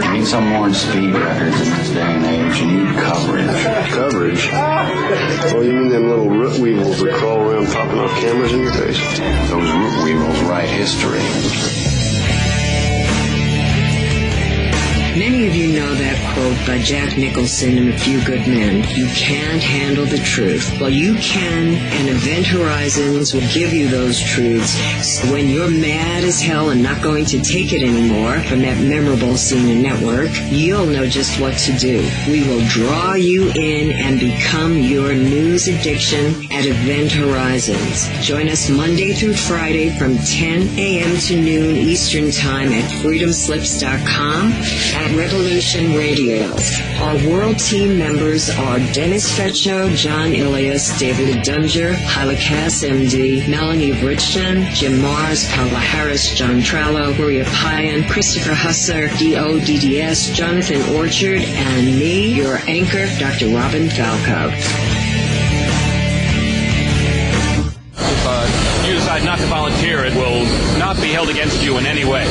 You need some more speed records in this day and age. You need coverage. Coverage? Oh, you mean them little root weevils that crawl around popping off cameras in your face? Those root weevils write history. Many of you know that quote by Jack Nicholson in A Few Good Men. You can't handle the truth. Well, you can, and Event Horizons will give you those truths. So when you're mad as hell and not going to take it anymore from that memorable CNN network, you'll know just what to do. We will draw you in and become your news addiction at Event Horizons. Join us Monday through Friday from 10 a.m. to noon Eastern Time at freedomslips.com. At Revolution Radio. Our world team members are Dennis Fetcho, John Ilias, David Dunger, Hyla Cass, MD, Melanie Bridgeton, Jim Mars, Paula Harris, John Trallo, Maria Payan, Christopher Husser, DODDS, Jonathan Orchard, and me, your anchor, Dr. Robin Falco. If you decide not to volunteer, it will not be held against you in any way.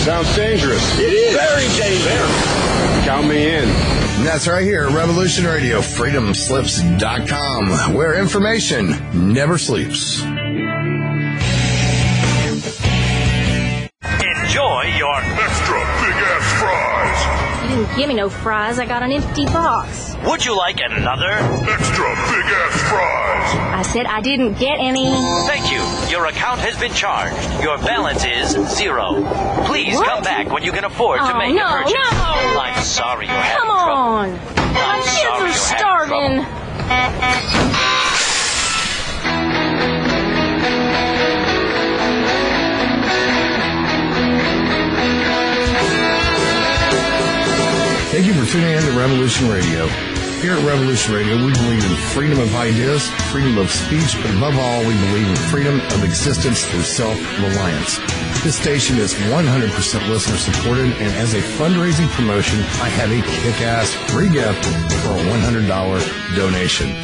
Sounds dangerous. It is. Very dangerous. Count me in. And that's right here at Revolution Radio, freedomslips.com, where information never sleeps. Enjoy your extra big-ass fries. You didn't give me no fries. I got an empty box. Would you like another? Extra big-ass fries. I said I didn't get any. Thank you. Your account has been charged. Your balance is 0. Please come back when you can afford to make a purchase. No. I'm sorry you're having Come trouble. on. My kids are starving. Thank you for tuning in to Revolution Radio. Here at Revolution Radio, we believe in freedom of ideas, freedom of speech, but above all, we believe in freedom of existence through self-reliance. This station is 100% listener-supported, and as a fundraising promotion, I have a kick-ass free gift for a $100 donation.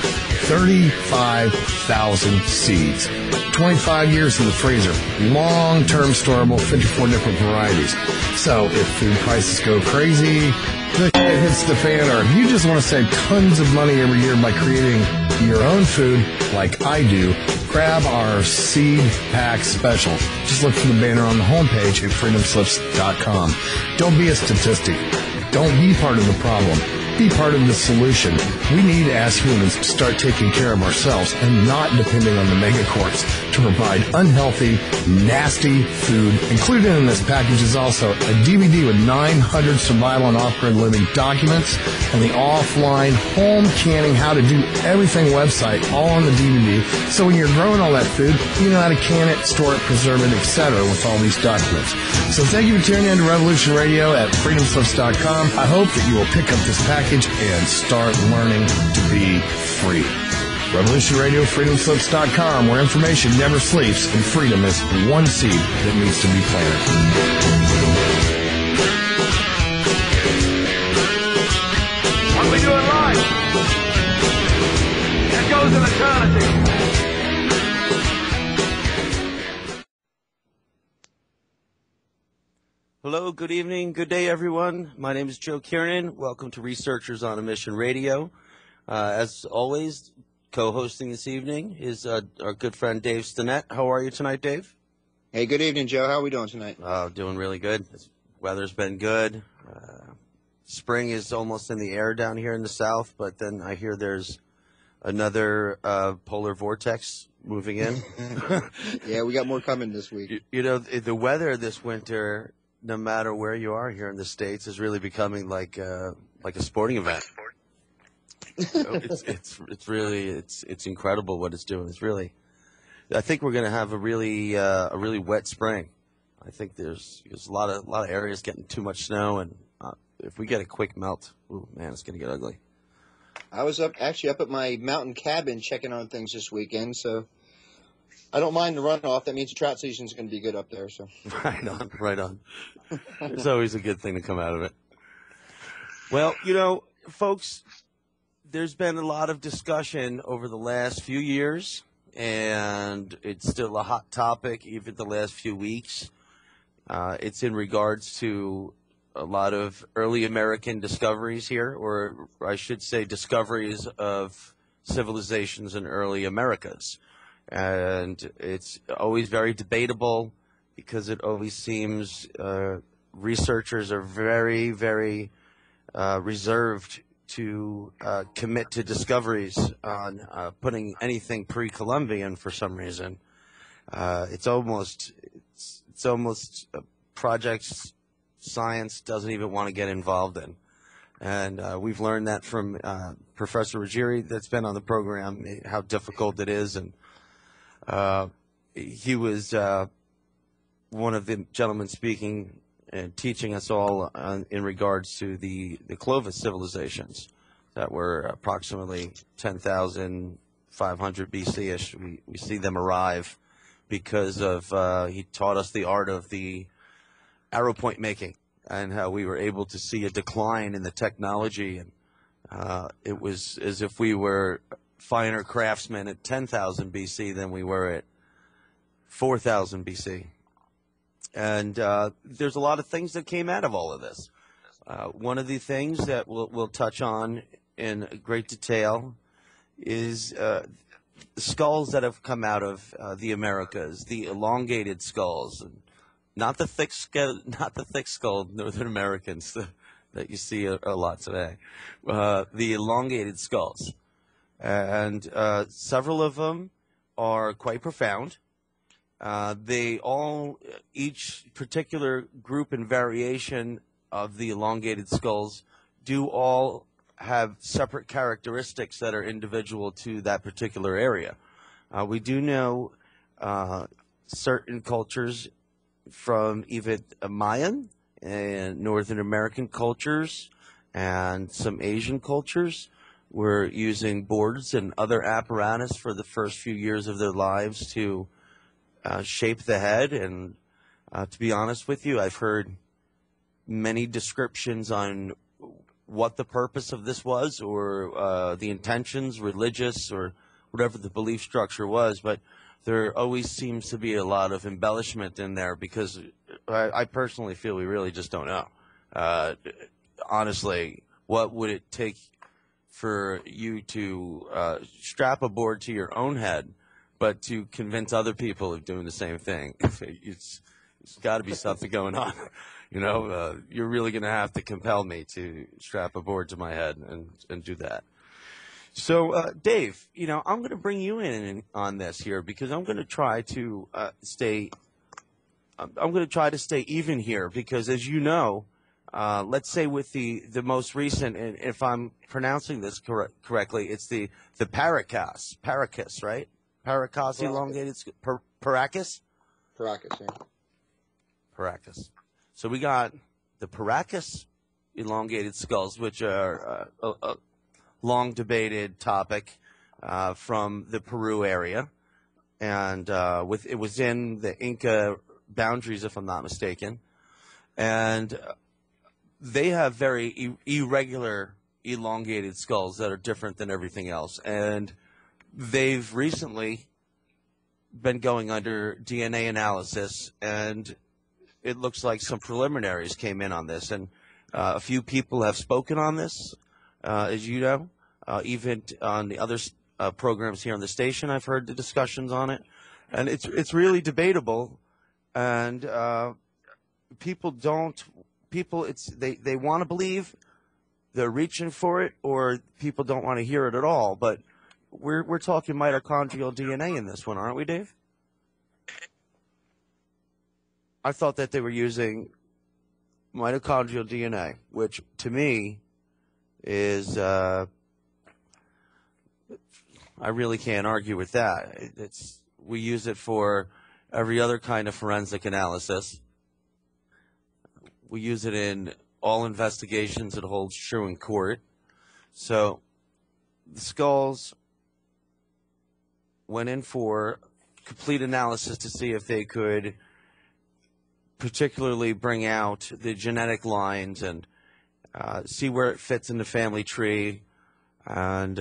35,000 seeds. 25 years in the freezer. Long-term storable, 54 different varieties. So if food prices go crazy, the shit hits the fan, or if you just want to save tons of money every year by creating your own food like I do, grab our seed pack special. Just look for the banner on the homepage at freedomslips.com. Don't be a statistic. Don't be part of the problem. Be part of the solution. We need, as humans, to start taking care of ourselves and not depending on the megacorps to provide unhealthy, nasty food. Included in this package is also a DVD with 900 survival and off-grid living documents and the offline home canning how to do everything website all on the DVD. So when you're growing all that food, you know how to can it, store it, preserve it, etc. with all these documents. So thank you for tuning in to Revolution Radio at freedomslips.com. I hope that you will pick up this package and start learning to be free. Revolution Radio, freedomslips.com, where information never sleeps and freedom is one seed that needs to be planted. What we do in life, it goes in eternity. Hello, good evening, good day, everyone. My name is Joe Kiernan. Welcome to Researchers on a Mission Radio. As always, co-hosting this evening is our good friend Dave Stinnett. How are you tonight, Dave? Hey, good evening, Joe. How are we doing tonight? Doing really good. The weather's been good. Spring is almost in the air down here in the south, but then I hear there's another polar vortex moving in. Yeah, we got more coming this week. You know, the weather this winter, no matter where you are here in the States, is really becoming like a sporting event. It's really incredible what it's doing. It's really, I think we're going to have a really wet spring. I think there's a lot of areas getting too much snow, and if we get a quick melt, ooh, man, it's going to get ugly. I was up at my mountain cabin checking on things this weekend, so I don't mind the runoff. That means the trout season's going to be good up there. So right on. It's always a good thing to come out of it. Well, you know, folks, there's been a lot of discussion over the last few years, and it's still a hot topic even the last few weeks. It's in regards to a lot of early American discoveries here, or I should say discoveries of civilizations in early Americas. And it's always very debatable because it always seems researchers are very, very reserved to commit to discoveries on putting anything pre-Columbian for some reason. It's almost projects science doesn't even want to get involved in. And we've learned that from Professor Ruggieri that's been on the program, how difficult it is. And he was one of the gentlemen speaking and teaching us all in regards to the Clovis civilizations that were approximately 10,500 BC-ish. We see them arrive because of he taught us the art of the arrow point making and how we were able to see a decline in the technology. And it was as if we were finer craftsmen at 10,000 BC than we were at 4,000 BC. And there's a lot of things that came out of all of this. One of the things that we'll touch on in great detail is the skulls that have come out of the Americas, the elongated skulls, and not the thick-skulled Northern Americans that you see a lot today. The elongated skulls, and several of them are quite profound. Each particular group and variation of the elongated skulls do all have separate characteristics that are individual to that particular area. We do know certain cultures from even Mayan and Northern American cultures and some Asian cultures were using boards and other apparatus for the first few years of their lives to shape the head. And to be honest with you, I've heard many descriptions on what the purpose of this was, or the intentions, religious, or whatever the belief structure was, but there always seems to be a lot of embellishment in there because I personally feel we really just don't know. Honestly, what would it take for you to strap a board to your own head, but to convince other people of doing the same thing? It's got to be something going on. You know, you're really going to have to compel me to strap a board to my head and do that. So, Dave, you know, I'm going to bring you in on this here because I'm going to try to stay even here because, as you know, let's say with the most recent, and if I'm pronouncing this correctly, it's the Paracas, right? Paracas elongated, Paracas? Paracas, yeah. Paracas. So we got the Paracas elongated skulls, which are a long debated topic from the Peru area, and it was in the Inca boundaries, if I'm not mistaken, and they have very irregular elongated skulls that are different than everything else, and they've recently been going under DNA analysis, and it looks like some preliminaries came in on this, and a few people have spoken on this, as you know, even on the other programs here on the station. I've heard the discussions on it, and it's really debatable, and they want to believe, they're reaching for it, or people don't want to hear it at all. But we're talking mitochondrial DNA in this one, aren't we, Dave? I thought that they were using mitochondrial DNA, which to me is, I really can't argue with that. We use it for every other kind of forensic analysis. We use it in all investigations. It holds true in court. So the skulls went in for complete analysis to see if they could particularly bring out the genetic lines and see where it fits in the family tree, and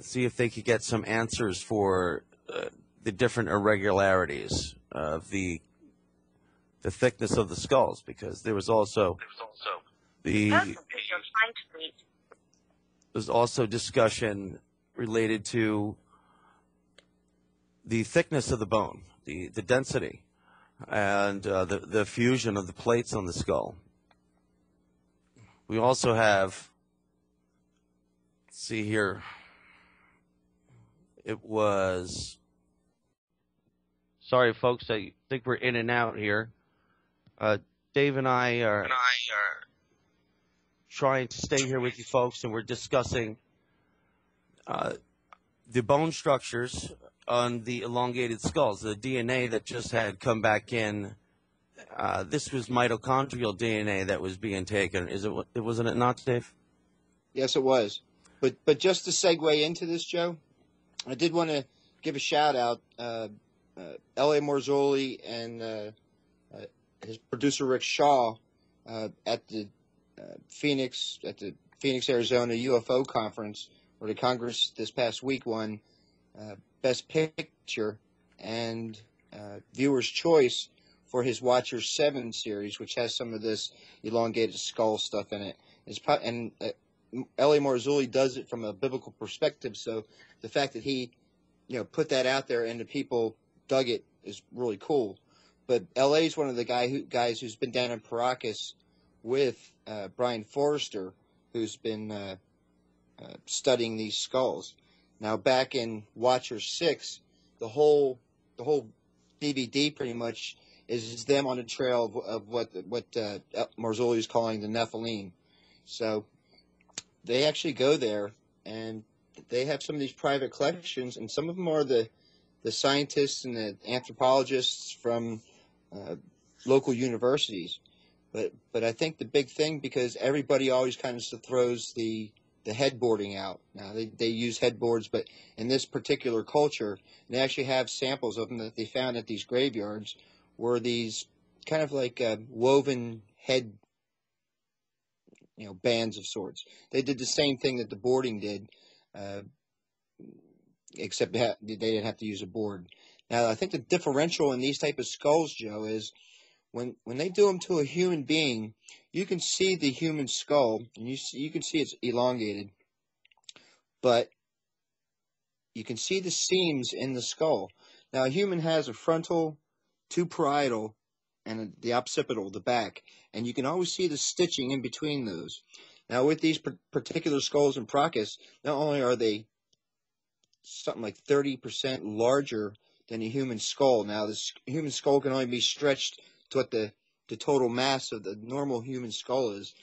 see if they could get some answers for the different irregularities of the thickness of the skulls, because there was also There's also discussion related to the thickness of the bone, the density, and the fusion of the plates on the skull. We also have, let's see here, it was, sorry folks, I think we're in and out here. Dave and I are trying to stay here with you folks, and we're discussing the bone structures on the elongated skulls, the DNA that just had come back in. This was mitochondrial DNA that was being taken. Wasn't it not, Dave? Yes, it was. But just to segue into this, Joe, I did want to give a shout out. L.A. Marzulli and his producer Rick Shaw at the Phoenix, Arizona UFO conference, where the Congress this past week won Best Picture and Viewer's Choice for his Watcher 7 series, which has some of this elongated skull stuff in it. And L.A. Marzulli does it from a biblical perspective, so the fact that he, put that out there and the people dug it is really cool. But L.A. is one of the guys who's been down in Paracas with Brian Forrester, who's been studying these skulls. Now, back in Watcher 6, the whole DVD pretty much is them on the trail of what Marzulli is calling the Nephilim. So they actually go there, and they have some of these private collections, and some of them are the scientists and the anthropologists from local universities. But I think the big thing, because everybody always kind of throws the headboarding out. Now, they use headboards, but in this particular culture, they actually have samples of them that they found at these graveyards, were these kind of like woven head, bands of sorts. They did the same thing that the boarding did, except they didn't have to use a board. Now, I think the differential in these type of skulls, Joe, is when they do them to a human being, you can see the human skull, and you can see it's elongated, but you can see the seams in the skull. Now, a human has a frontal, two parietal, and the occipital, the back, and you can always see the stitching in between those. Now, with these particular skulls in Paracas, not only are they something like 30% larger than a human skull. Now, this human skull can only be stretched to what the total mass of the normal human skull is.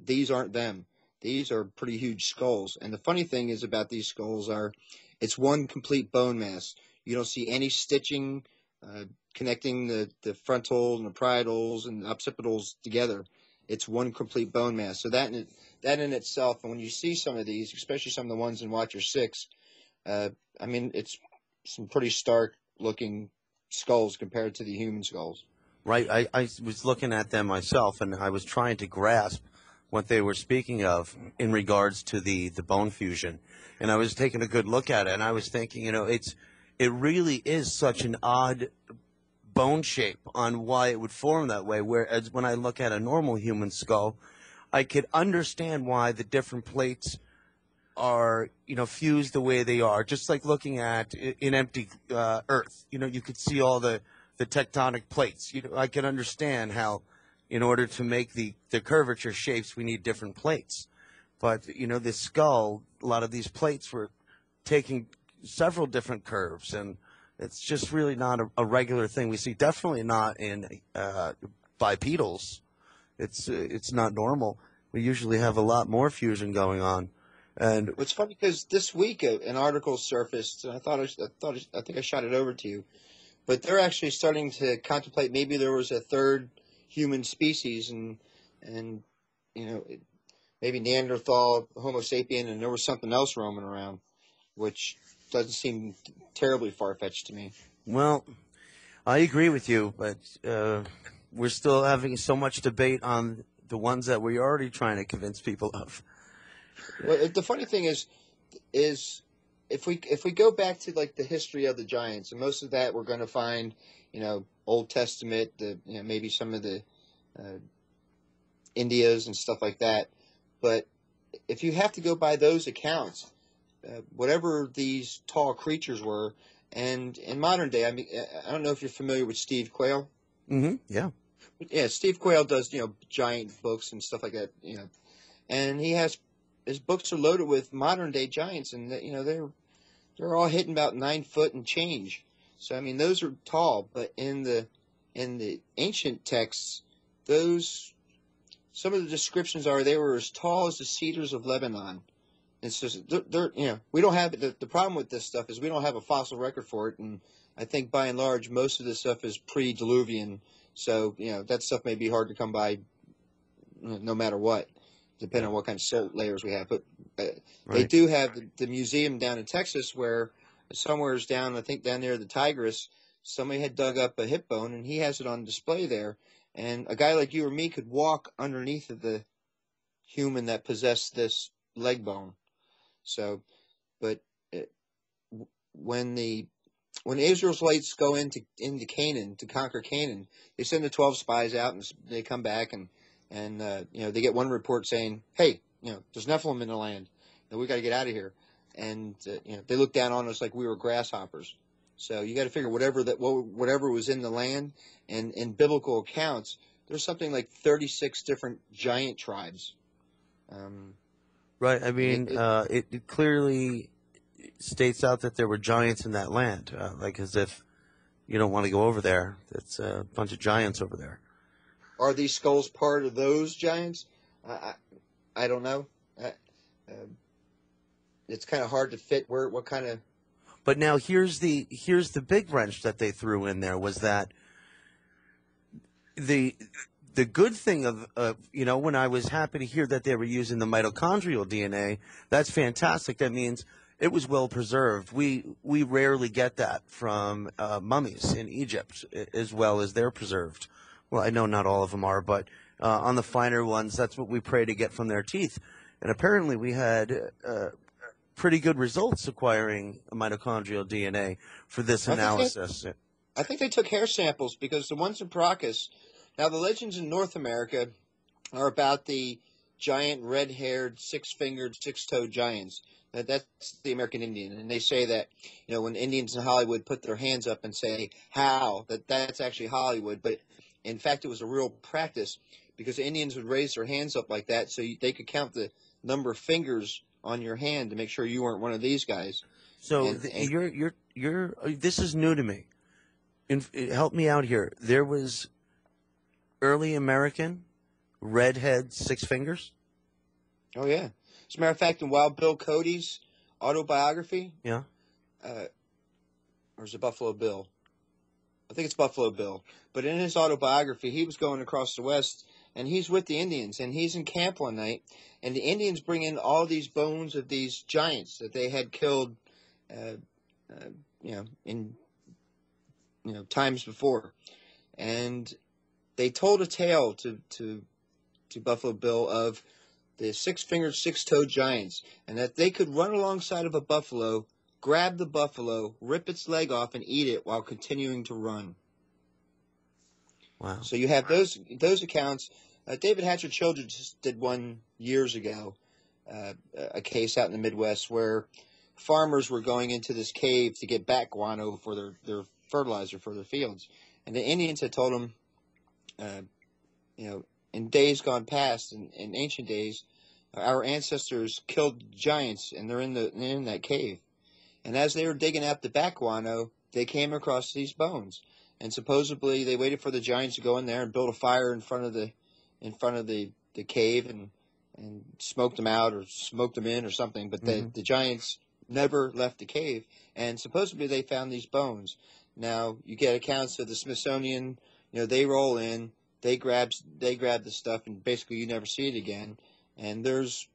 These aren't them. These are pretty huge skulls. And the funny thing is about these skulls it's one complete bone mass. You don't see any stitching connecting the frontal and the parietals and the occipitals together. It's one complete bone mass. So that in itself, and when you see some of these, especially some of the ones in Watcher 6, it's some pretty stark looking skulls compared to the human skulls. Right. I was looking at them myself, and I was trying to grasp what they were speaking of in regards to the bone fusion. And I was taking a good look at it, and I was thinking, it really is such an odd bone shape on why it would form that way, whereas when I look at a normal human skull, I could understand why the different plates are, fused the way they are, just like looking at an empty earth. You could see all the tectonic plates. I can understand how, in order to make the curvature shapes, we need different plates. But, this skull, a lot of these plates were taking several different curves, and it's just really not a regular thing we see. Definitely not in bipedals. It's not normal. We usually have a lot more fusion going on. And it's funny because this week an article surfaced, and I think I shot it over to you, but they're actually starting to contemplate maybe there was a third human species, and maybe Neanderthal, Homo sapien, and there was something else roaming around, which doesn't seem terribly far-fetched to me. Well, I agree with you, but we're still having so much debate on the ones that we're already trying to convince people of. Well, the funny thing is if we go back to like the history of the giants, and most of that we're going to find, Old Testament, maybe some of the Indias and stuff like that. But if you have to go by those accounts, whatever these tall creatures were, and in modern day, I mean, I don't know if you're familiar with Steve Quayle. Mm-hmm. Yeah. Yeah, Steve Quayle does, giant books and stuff like that, and his books are loaded with modern day giants, and they're all hitting about 9 foot and change. So I mean, those are tall, but in the ancient texts, some of the descriptions are they were as tall as the cedars of Lebanon. It's just we don't have the problem with this stuff is we don't have a fossil record for it, and I think by and large most of this stuff is pre-Diluvian. So that stuff may be hard to come by, no matter what, depending on what kind of silt layers we have. But they do have the museum down in Texas where somewhere's down, I think down near the Tigris, somebody had dug up a hip bone and he has it on display there. And a guy like you or me could walk underneath of the human that possessed this leg bone. So, but when the Israelites go into Canaan to conquer Canaan, they send the 12 spies out and they come back and they get one report saying, "Hey, there's Nephilim in the land, and we got to get out of here." And they look down on us like we were grasshoppers. So you got to figure whatever was in the land, and in biblical accounts, there's something like 36 different giant tribes. Right. I mean, it clearly states out that there were giants in that land, like as if you don't want to go over there. It's a bunch of giants over there. Are these skulls part of those giants? I don't know. It's kind of hard to fit what kind of. But now here's the big wrench that they threw in there was that the good thing of when I was happy to hear that they were using the mitochondrial DNA, that's fantastic. That means it was well preserved. We rarely get that from mummies in Egypt as well as they're preserved. Well, I know not all of them are, but on the finer ones, that's what we pray to get from their teeth. And apparently we had pretty good results acquiring mitochondrial DNA for this analysis. I think they took hair samples because the ones in Paracas. Now, the legends in North America are about the giant red-haired, six-fingered, six-toed giants. That's the American Indian. And they say that, when Indians in Hollywood put their hands up and say, how, that's actually Hollywood. But, in fact, it was a real practice because Indians would raise their hands up like that so they could count the number of fingers on your hand to make sure you weren't one of these guys. So you're this is new to me. Help me out here. There was early American redhead six fingers. Oh yeah. As a matter of fact, in Wild Bill Cody's autobiography, yeah, or is it Buffalo Bill? I think it's Buffalo Bill. But in his autobiography, he was going across the West, and he's with the Indians, and he's in camp one night, and the Indians bring in all these bones of these giants that they had killed, in times before, and they told a tale to Buffalo Bill of the six-fingered, six-toed giants, and that they could run alongside of a buffalo, grab the buffalo, rip its leg off, and eat it while continuing to run. Wow. So you have those accounts. David Hatcher Childress did one years ago, a case out in the Midwest where farmers were going into this cave to get bat guano for their fertilizer for their fields. And the Indians had told them, in days gone past, in ancient days, our ancestors killed giants, and they're in that cave. And as they were digging out the bat guano, they came across these bones. And supposedly they waited for the giants to go in there and build a fire in front of the cave and smoked them out or smoked them in or something. But the giants never left the cave, and supposedly they found these bones. Now you get accounts of the Smithsonian. They roll in, they grab the stuff, and basically you never see it again. And there's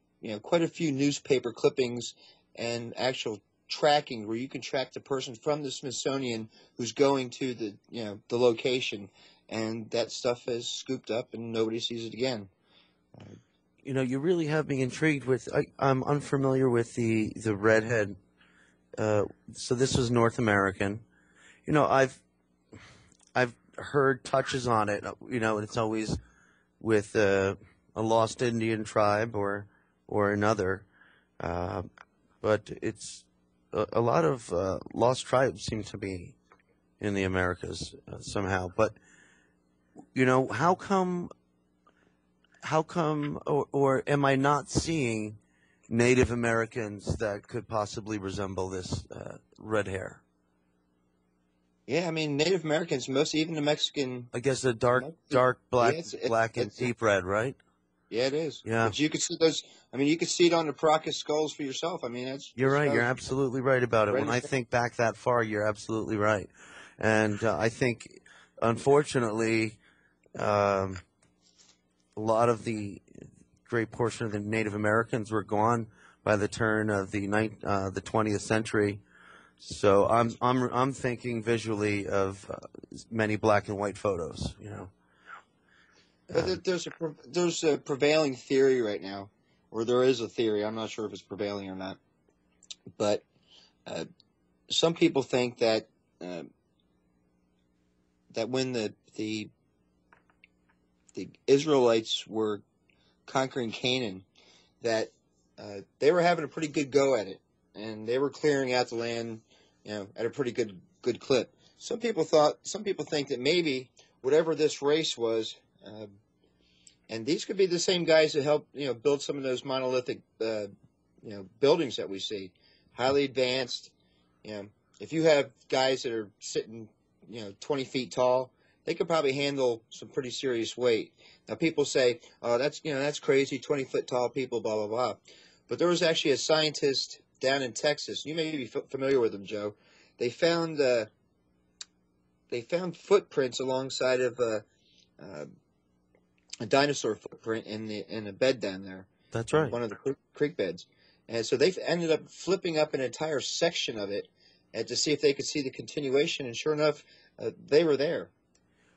quite a few newspaper clippings and actual tracking where you can track the person from the Smithsonian who's going to the location, and that stuff is scooped up and nobody sees it again. You really have me intrigued with. I'm unfamiliar with the redhead. So this was North American. I've heard touches on it. And it's always with a lost Indian tribe or another. But it's a lot of lost tribes seem to be in the Americas somehow. But how come or am I not seeing Native Americans that could possibly resemble this red hair? Yeah, I mean, Native Americans, most, even the Mexican. I guess a dark black, black and deep red, right? Yeah, it is. Yeah. But you could see those. I mean, you could see it on the Paracas skulls for yourself. I mean, You're right. You're absolutely right about it. When I think back that far, you're absolutely right. And I think, unfortunately, a lot of the great portion of the Native Americans were gone by the turn of the 20th century. So I'm thinking visually of many black and white photos. But there's a prevailing theory right now, or there is a theory. I'm not sure if it's prevailing or not. But some people think that that when the Israelites were conquering Canaan, that they were having a pretty good go at it, and they were clearing out the land, at a pretty good clip. Some people think that maybe whatever this race was, and these could be the same guys that helped, build some of those monolithic, buildings that we see, highly advanced. If you have guys that are sitting, 20 feet tall, they could probably handle some pretty serious weight. Now, people say, "Oh, that's crazy, 20-foot tall people, blah blah blah." But there was actually a scientist down in Texas. You may be familiar with them, Joe. They found footprints alongside of a dinosaur footprint in a bed down there. That's right. One of the creek beds. And so they ended up flipping up an entire section of it to see if they could see the continuation. And sure enough, they were there.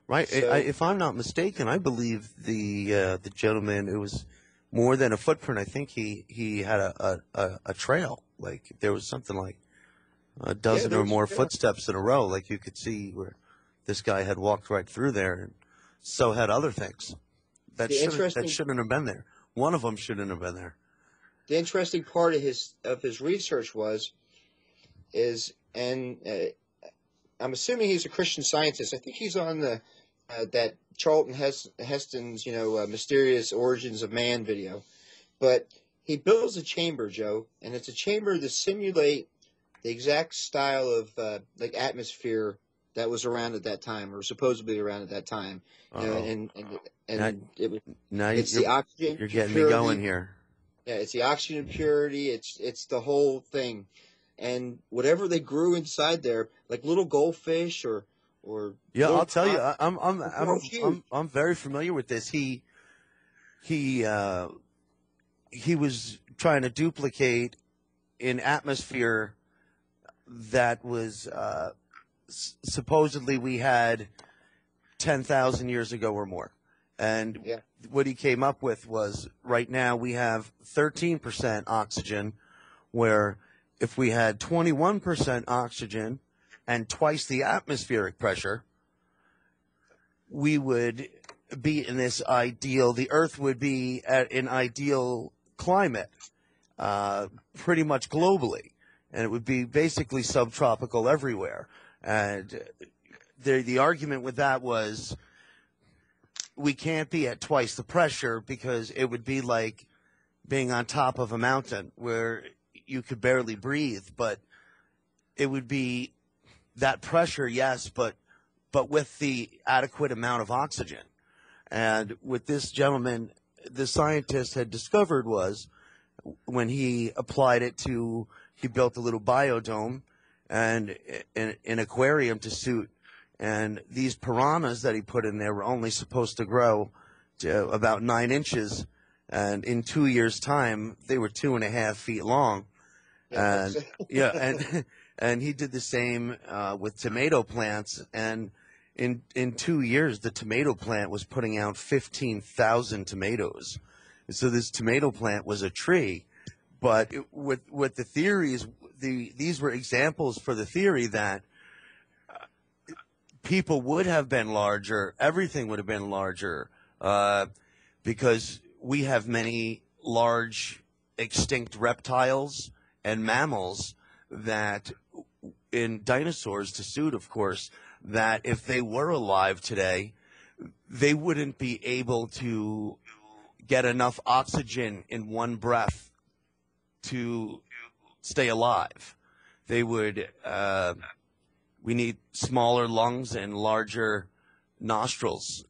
Right. So, if I'm not mistaken, I believe the gentleman, it was more than a footprint. I think he had a trail. Like there was something like a dozen or more footsteps in a row. Like you could see where this guy had walked right through there, and so had other things. That shouldn't have been there. One of them shouldn't have been there. The interesting part of his research I'm assuming he's a Christian Scientist. I think he's on that Charlton Heston's Mysterious Origins of Man video. But he builds a chamber, Joe, and it's a chamber to simulate the exact style of like atmosphere that was around at that time, or supposedly around at that time. And it's the oxygen. You're getting purity. me going here. Yeah, it's the oxygen purity. It's the whole thing, and whatever they grew inside there, like little goldfish or I'll tell you, I'm very familiar with this. He was trying to duplicate an atmosphere that was supposedly we had 10,000 years ago or more. And what he came up with was right now we have 13% oxygen, where if we had 21% oxygen and twice the atmospheric pressure, we would be in this ideal, the Earth would be at an ideal climate, pretty much globally. And it would be basically subtropical everywhere. And the argument with that was we can't be at twice the pressure because it would be like being on top of a mountain where you could barely breathe, but it would be that pressure, yes, but with the adequate amount of oxygen. And what this gentleman, the scientist, had discovered was when he applied it to, he built a little biodome and an aquarium to suit. And these piranhas that he put in there were only supposed to grow to about 9 inches. And in 2 years' time, they were 2.5 feet long. And and he did the same with tomato plants. And in 2 years, the tomato plant was putting out 15,000 tomatoes. So this tomato plant was a tree. But with the theories, these were examples for the theory that people would have been larger, everything would have been larger, because we have many large extinct reptiles and mammals that, in dinosaurs to suit, of course, that if they were alive today, they wouldn't be able to get enough oxygen in one breath to stay alive. They would, we need smaller lungs and larger nostrils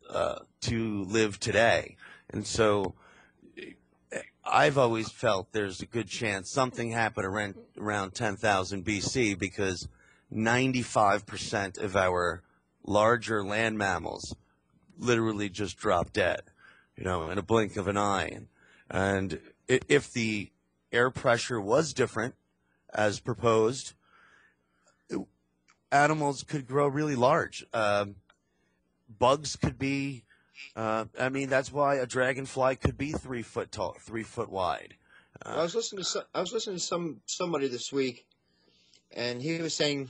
to live today. And so I've always felt there's a good chance something happened around 10,000 BC, because 95% of our larger land mammals literally just dropped dead, in a blink of an eye. And if the air pressure was different, as proposed, animals could grow really large. Bugs could be, that's why a dragonfly could be 3 foot tall, 3 foot wide. I was listening to somebody this week, and he was saying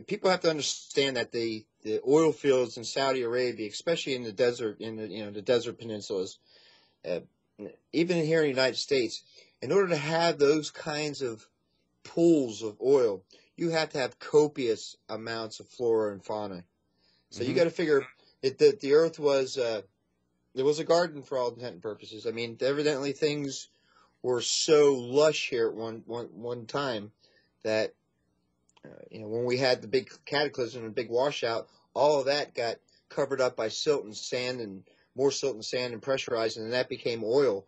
people have to understand that the oil fields in Saudi Arabia, especially in the desert, the desert peninsulas, even here in the United States, in order to have those kinds of pools of oil, you have to have copious amounts of flora and fauna. So you got to figure that the Earth was there was a garden for all intent and purposes. I mean, evidently things were so lush here at one time that when we had the big cataclysm and big washout, all of that got covered up by silt and sand, and more silt and sand, and pressurized, and that became oil.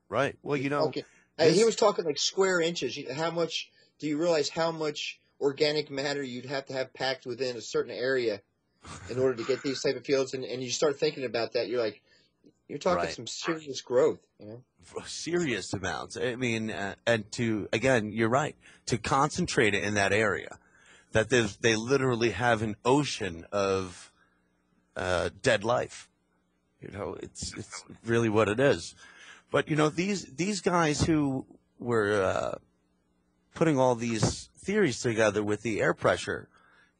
Right. Well, he was talking like square inches. How much do you realize how much organic matter you'd have to have packed within a certain area in order to get these type of fields? And you start thinking about that, you're like, you're talking some serious growth, Serious amounts. I mean, and again, you're right, to concentrate it in that area, that they literally have an ocean of dead life. It's really what it is. But these guys who were putting all these theories together with the air pressure,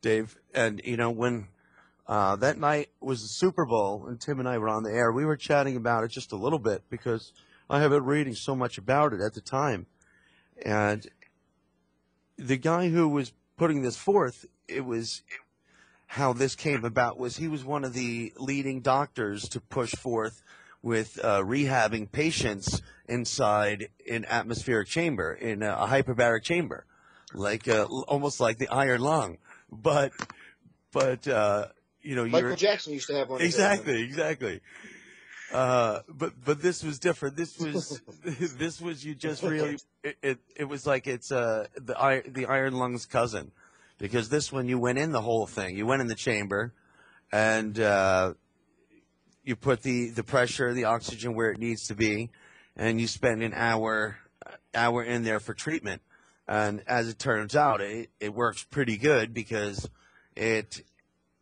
Dave, and when that night was the Super Bowl and Tim and I were on the air, we were chatting about it just a little bit because I have been reading so much about it at the time. And the guy who was putting this forth, how this came about was he was one of the leading doctors to push forth with rehabbing patients inside an atmospheric chamber, in a hyperbaric chamber, like almost like the iron lung. But Michael Jackson used to have one. Exactly. But this was different. This was you just really it was like it's the iron lung's cousin, because this one you went in the whole thing. You went in the chamber, and you put the pressure, the oxygen where it needs to be, and you spend an hour in there for treatment. And as it turns out, it works pretty good, because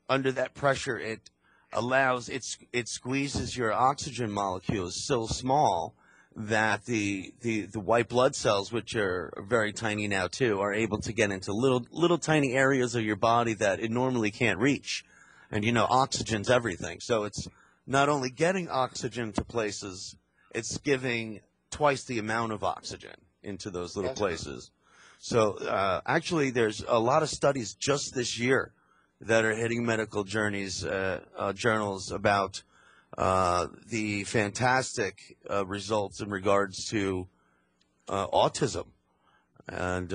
under that pressure, it squeezes your oxygen molecules so small that the white blood cells, which are very tiny now too, are able to get into little tiny areas of your body that it normally can't reach. And oxygen's everything. So it's not only getting oxygen to places, it's giving twice the amount of oxygen into those little places. So actually, there's a lot of studies just this year that are hitting medical journals about the fantastic results in regards to autism. And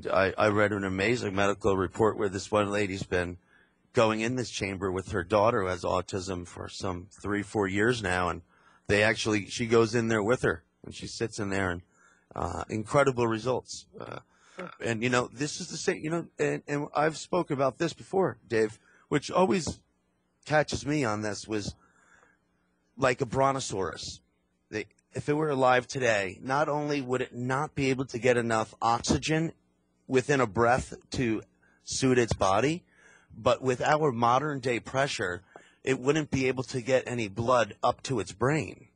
I read an amazing medical report where this one lady's been going in this chamber with her daughter who has autism for some 3-4 years now, and she goes in there with her, and she sits in there, and incredible results. And this is the same. And I've spoken about this before, Dave, which always catches me on this was like a brontosaurus. If it were alive today, not only would it not be able to get enough oxygen within a breath to suit its body, but with our modern day pressure, it wouldn't be able to get any blood up to its brain.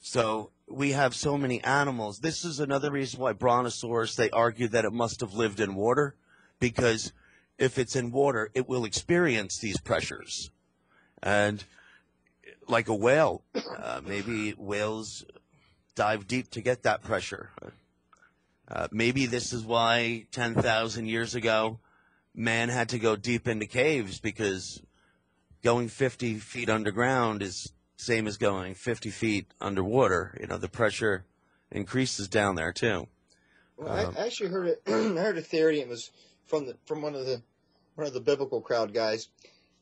So we have so many animals. This is another reason why brontosaurus, they argue that it must have lived in water, because if it's in water, it will experience these pressures. And like a whale. Maybe whales dive deep to get that pressure. Maybe this is why 10,000 years ago, man had to go deep into caves, because going 50 feet underground is same as going 50 feet underwater. You know, the pressure increases down there too. Well, I actually heard it. I heard a theory. It was from one of the biblical crowd guys,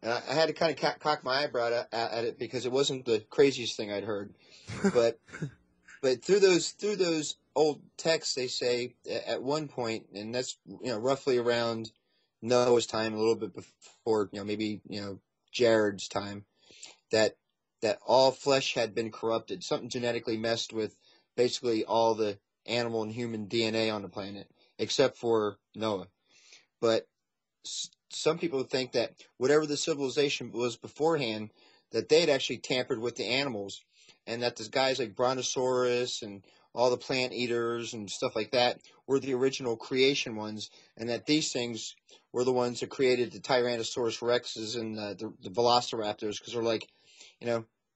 and I had to kind of cock my eyebrow at it because it wasn't the craziest thing I'd heard. But through those old texts, they say at one point, and that's roughly around Noah's time, a little bit before maybe Jared's time, that all flesh had been corrupted. Something genetically messed with basically all the animal and human DNA on the planet, except for Noah. But some people think that whatever the civilization was beforehand, that they had actually tampered with the animals, and that the guys like Brontosaurus and all the plant eaters and stuff like that were the original creation ones, and that these things were the ones that created the Tyrannosaurus Rexes and the Velociraptors, because they're like,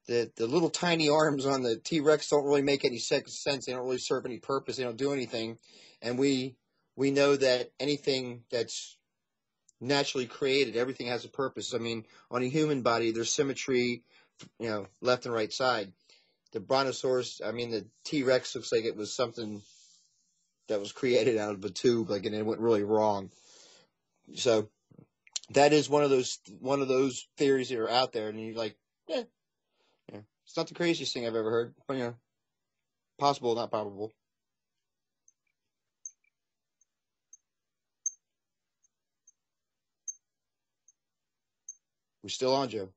the little tiny arms on the T-Rex don't really make any sense. They don't really serve any purpose. They don't do anything. And we know that anything that's naturally created, everything has a purpose. I mean, on a human body, there's symmetry, left and right side. The Brontosaurus, the T-Rex looks like it was something that was created out of a tube, and it went really wrong. So that is one of those theories that are out there, and you're like, it's not the craziest thing I've ever heard, but possible, not probable. We're still on, Joe.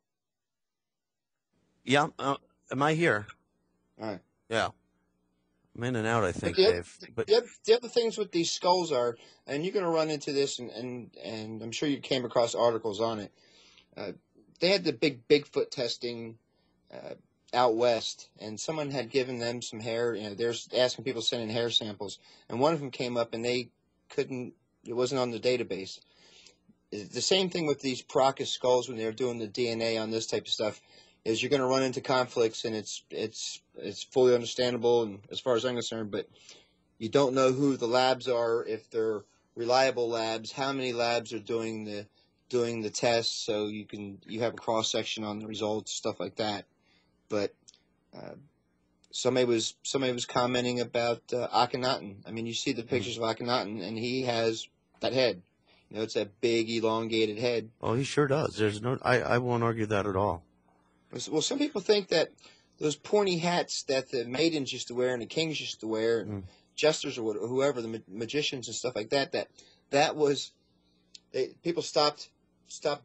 Yeah, am I here? All right. Yeah. I'm in and out, I think, Dave. But the other things with these skulls are, and you're going to run into this, and I'm sure you came across articles on it. They had the big Bigfoot testing out west, and someone had given them some hair. They're asking people to send in hair samples, and one of them came up, and they couldn't. It wasn't on the database. The same thing with these Paracas skulls when they're doing the DNA on this type of stuff. Is you're going to run into conflicts, and it's fully understandable, and as far as I'm concerned, but you don't know who the labs are, if they're reliable labs, how many labs are doing the tests, so you have a cross section on the results, stuff like that. But somebody was commenting about Akhenaten. I mean, you see the pictures of Akhenaten, and he has that head. It's that big elongated head. Oh, he sure does. I won't argue that at all. Well, some people think that those pointy hats that the maidens used to wear and the kings used to wear, and jesters or whoever, the magicians and stuff like that, that was people stopped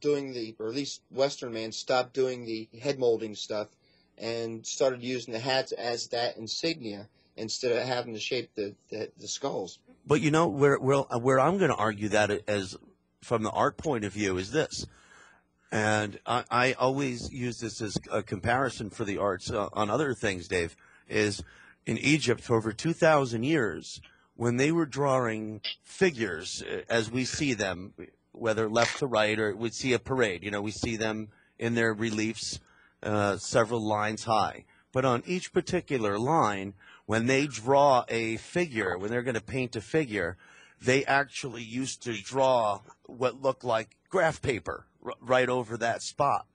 doing or at least Western man stopped doing the head molding stuff and started using the hats as that insignia instead of having to shape the skulls. But where I'm going to argue that as from the art point of view is this. And I always use this as a comparison for the arts on other things, Dave, is in Egypt for over 2,000 years, when they were drawing figures as we see them, whether left to right or we'd see a parade, we see them in their reliefs several lines high. But on each particular line, when they draw a figure, when they're going to paint a figure, they actually used to draw what looked like graph paper right over that spot.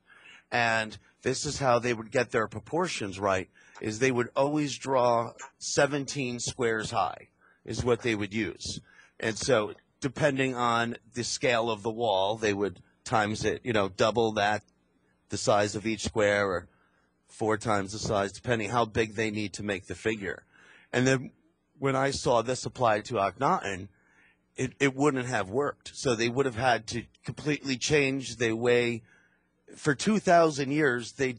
And this is how they would get their proportions right, is they would always draw 17 squares high is what they would use. And so depending on the scale of the wall, they would times it, double that, the size of each square, or 4 times the size, depending how big they need to make the figure. And then when I saw this applied to Akhenaten, it wouldn't have worked. So they would have had to completely change the way. For 2,000 years, they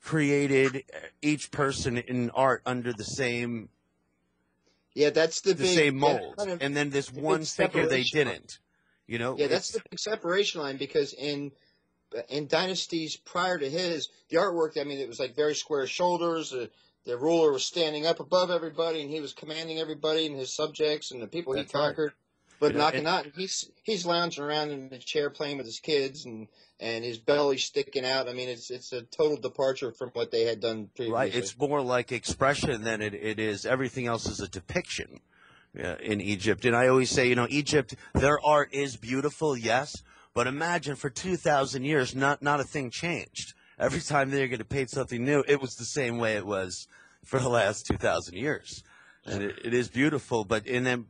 created each person in art under the same. Yeah, that's the same mold. And then this one figure they didn't. Yeah, that's the big separation line, because in dynasties prior to his, the artwork, it was like very square shoulders. The ruler was standing up above everybody, and he was commanding everybody and his subjects and the people he conquered. But Akhenaten, he's lounging around in the chair playing with his kids, and his belly sticking out. I mean, it's a total departure from what they had done previously. Right. It's more like expression than it is. Everything else is a depiction in Egypt. And I always say, Egypt, their art is beautiful, yes, but imagine for 2,000 years, not a thing changed. Every time they're going to paint something new, it was the same way it was for the last 2,000 years. And it is beautiful, but in them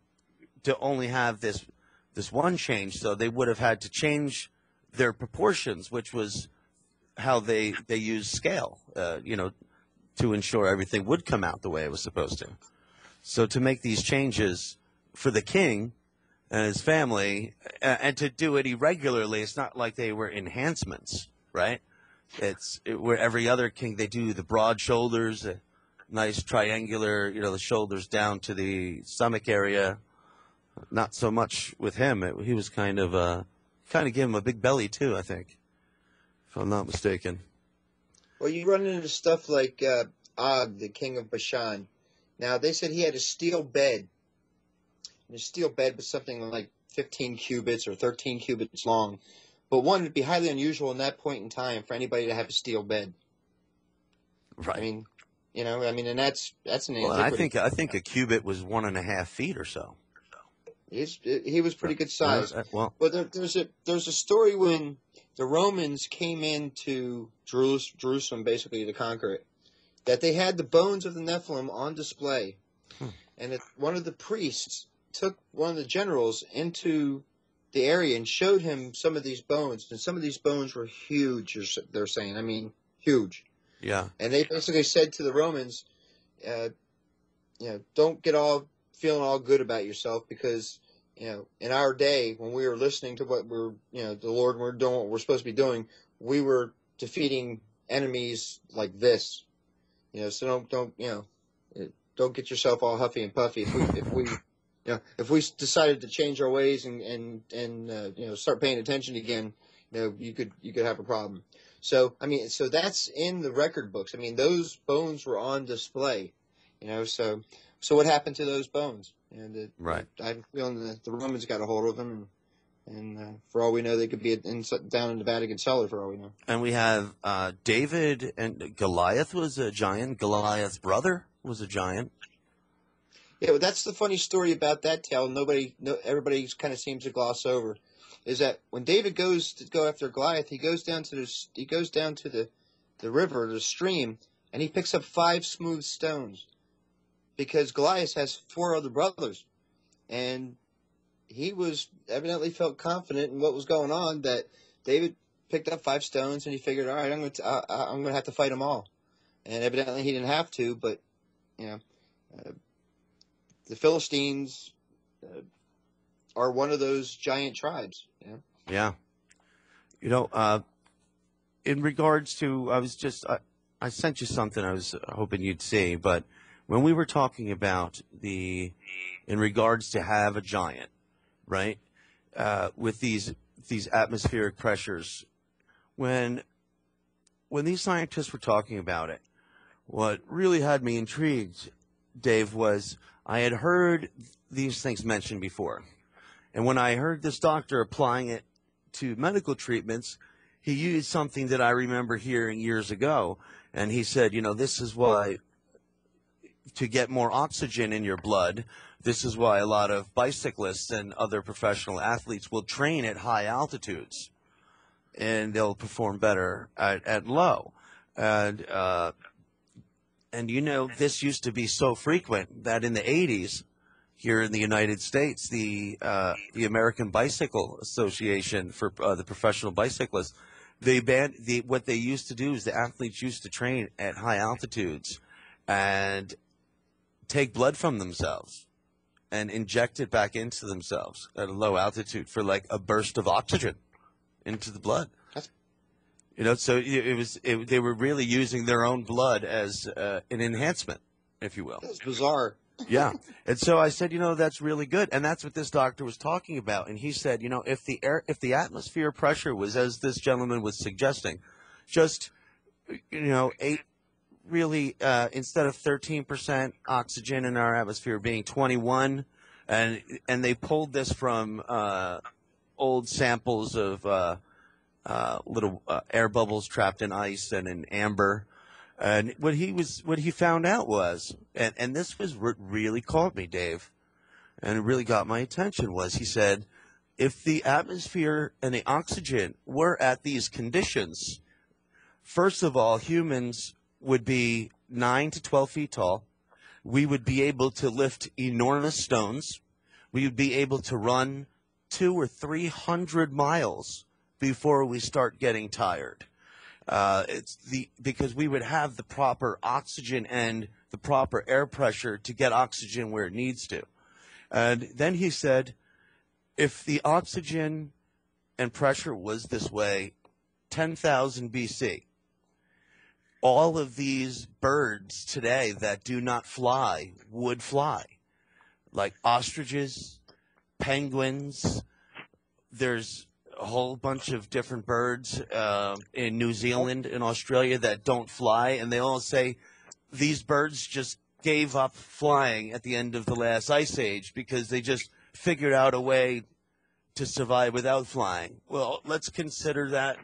to only have this one change, so they would have had to change their proportions, which was how they use scale, to ensure everything would come out the way it was supposed to. So to make these changes for the king and his family, and to do it irregularly, it's not like they were enhancements, right? Where every other king, they do the broad shoulders, a nice triangular, the shoulders down to the stomach area. Not so much with him. He was kind of gave him a big belly too, I think, if I'm not mistaken. Well, you run into stuff like Og, the king of Bashan. Now, they said he had a steel bed. And his steel bed was something like 15 cubits or 13 cubits long. But one, it'd be highly unusual in that point in time for anybody to have a steel bed. Right. I mean, and that's an antiquity. Well, I think a cubit was 1.5 feet or so. He was pretty good size. But there's a story when the Romans came into Jerusalem basically to conquer it, that they had the bones of the Nephilim on display, and that one of the priests took one of the generals into the area and showed him some of these bones, and some of these bones were huge. They're saying, I mean, huge. Yeah. And they basically said to the Romans, don't get feeling all good about yourself, because in our day, when we were listening to what we're the Lord, we're doing what we're supposed to be doing, we were defeating enemies like this. So don't get yourself all huffy and puffy. If we decided to change our ways and start paying attention again, you could have a problem. So so that's in the record books. I mean, those bones were on display. So what happened to those bones? And right. I'm feeling that the Romans got a hold of them, and for all we know, they could be down in the Vatican cellar for all we know. And we have David, and Goliath was a giant. Goliath's brother was a giant. Yeah, well, that's the funny story about that tale. Everybody kind of seems to gloss over, is that when David goes to go after Goliath, he goes down to the river, the stream, and he picks up 5 smooth stones, because Goliath has 4 other brothers, and he evidently felt confident in what was going on, that David picked up 5 stones, and he figured, all right, I'm going to have to fight them all. And evidently he didn't have to, but the Philistines are one of those giant tribes. Yeah. In regards to, I sent you something I was hoping you'd see, but when we were talking about in regards to have a giant, right, with these atmospheric pressures, when these scientists were talking about it, what really had me intrigued, Dave, was I had heard these things mentioned before. And when I heard this doctor applying it to medical treatments, he used something that I remember hearing years ago. And he said, this is why, to get more oxygen in your blood, this is why a lot of bicyclists and other professional athletes will train at high altitudes, and they'll perform better at low. And this used to be so frequent that in the 80s, here in the United States, the American Bicycle Association for the professional bicyclists, they banned what they used to do is the athletes used to train at high altitudes and take blood from themselves and inject it back into themselves at a low altitude for like a burst of oxygen into the blood. So they were really using their own blood as an enhancement, if you will. That's bizarre. Yeah. And so I said, that's really good. And that's what this doctor was talking about. And he said, if the atmosphere pressure was, as this gentleman was suggesting, just, 8, really, instead of 13% oxygen in our atmosphere being 21, and they pulled this from old samples of little air bubbles trapped in ice and in amber. And what he found out was, and this was what really caught me, Dave, and it really got my attention, was he said, if the atmosphere and the oxygen were at these conditions, first of all, humans would be 9 to 12 feet tall. We would be able to lift enormous stones. We would be able to run 200 or 300 miles before we start getting tired. Because we would have the proper oxygen and the proper air pressure to get oxygen where it needs to. And then he said, if the oxygen and pressure was this way, 10,000 BC, all of these birds today that do not fly would fly, like ostriches, penguins. There's a whole bunch of different birds in New Zealand and Australia that don't fly, and they all say these birds just gave up flying at the end of the last ice age because they just figured out a way to survive without flying. Well, let's consider that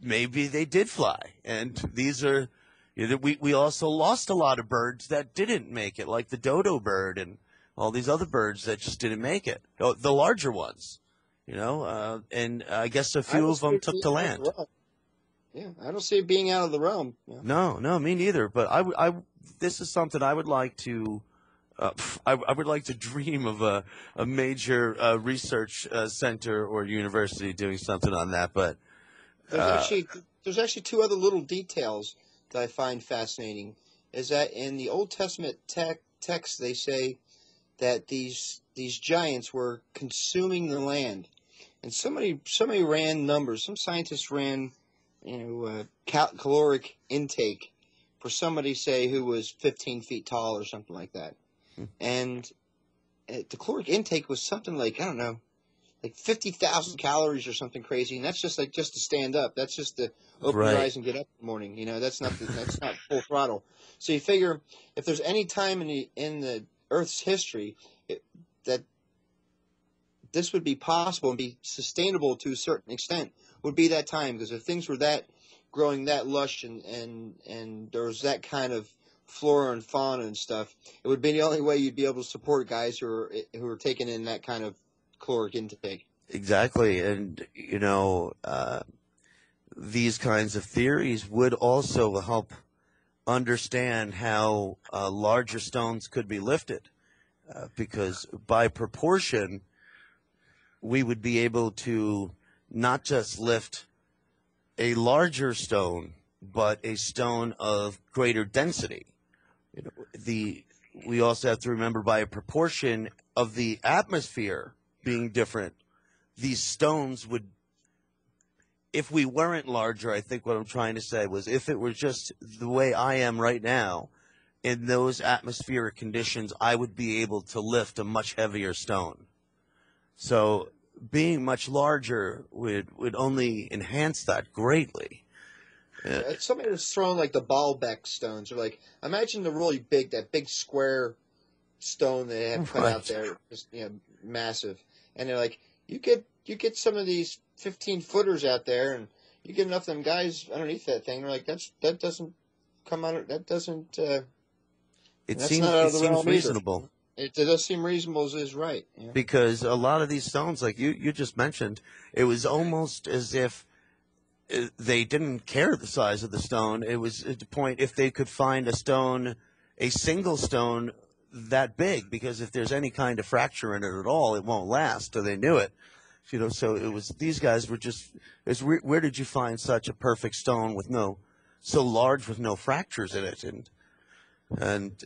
maybe they did fly, and these are, we also lost a lot of birds that didn't make it, like the dodo bird and all these other birds that just didn't make it, the larger ones, and I guess a few of them took to land. Yeah, I don't see it being out of the realm. Yeah. No, me neither. But this is something I would like to. I would like to dream of a major research center or university doing something on that. But there's actually two other little details that I find fascinating. Is that in the Old Testament text they say that these giants were consuming the land, and somebody ran numbers. Some scientists ran caloric intake for somebody, say, who was 15 feet tall or something like that. And the caloric intake was something like, I don't know, like 50,000 calories or something crazy. And that's just to stand up. That's just to open your eyes and get up in the morning. That's not full throttle. So you figure if there's any time in the Earth's history that this would be possible and be sustainable to a certain extent, would be that time. Because if things were growing that lush and there was that kind of flora and fauna and stuff, it would be the only way you'd be able to support guys who are taking in that kind of caloric intake. Exactly. And, these kinds of theories would also help understand how larger stones could be lifted. Because by proportion, we would be able to not just lift a larger stone, but a stone of greater density. We also have to remember, by a proportion of the atmosphere being different, these stones would, if we weren't larger, I think what I'm trying to say was, if it were just the way I am right now, in those atmospheric conditions, I would be able to lift a much heavier stone. So being much larger would only enhance that greatly. Somebody was throwing like the Baalbek stones, or like, imagine that big square stone they have put out there, just massive. And they're like, you get some of these 15-footers out there, and you get enough of them guys underneath that thing. They're like, that doesn't come out. That doesn't. It seems reasonable. It does seem reasonable, is right. Yeah. Because a lot of these stones, like you just mentioned, it was almost as if they didn't care the size of the stone. It was at the point if they could find a single stone that big, because if there's any kind of fracture in it at all, it won't last. So they knew it. So it was, these guys were just, where did you find such a perfect stone so large with no fractures in it? And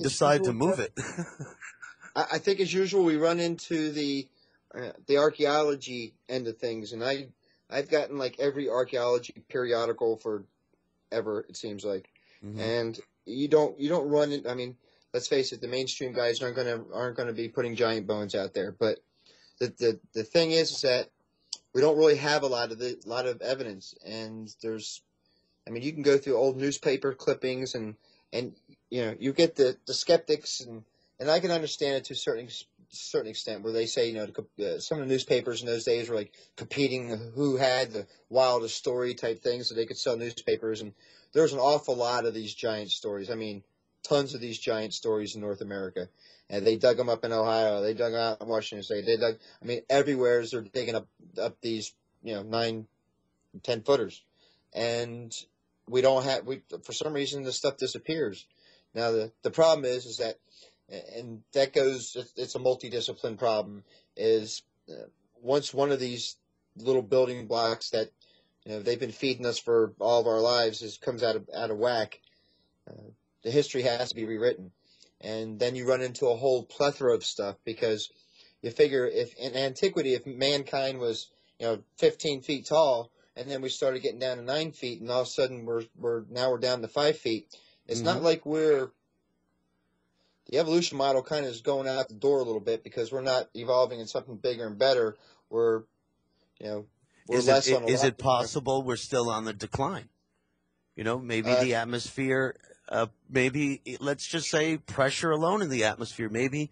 decide to move it. I think, as usual, we run into the archaeology end of things, and I've gotten like every archaeology periodical for ever, it seems like, and you don't run it. I mean, let's face it, the mainstream guys aren't gonna be putting giant bones out there. But the thing is that we don't really have a lot of evidence, and you can go through old newspaper clippings and you get the skeptics and and I can understand it to a certain extent, where they say, some of the newspapers in those days were like competing who had the wildest story type thing, so they could sell newspapers. And there's an awful lot of these giant stories. I mean, tons of these giant stories in North America. And they dug them up in Ohio. They dug them out in Washington State. Everywhere they're digging up these, 9, 10 footers. And for some reason, this stuff disappears. Now, the problem is that, and that goes, it's a multidiscipline problem, is once one of these little building blocks that, they've been feeding us for all of our lives comes out of whack, the history has to be rewritten. And then you run into a whole plethora of stuff, because you figure if in antiquity, if mankind was, 15 feet tall, and then we started getting down to 9 feet, and all of a sudden we're down to 5 feet. It's not like the evolution model kind of is going out the door a little bit, because we're not evolving in something bigger and better. We're less on a Is it possible we're still on the decline? Maybe the atmosphere, maybe let's just say pressure alone in the atmosphere. Maybe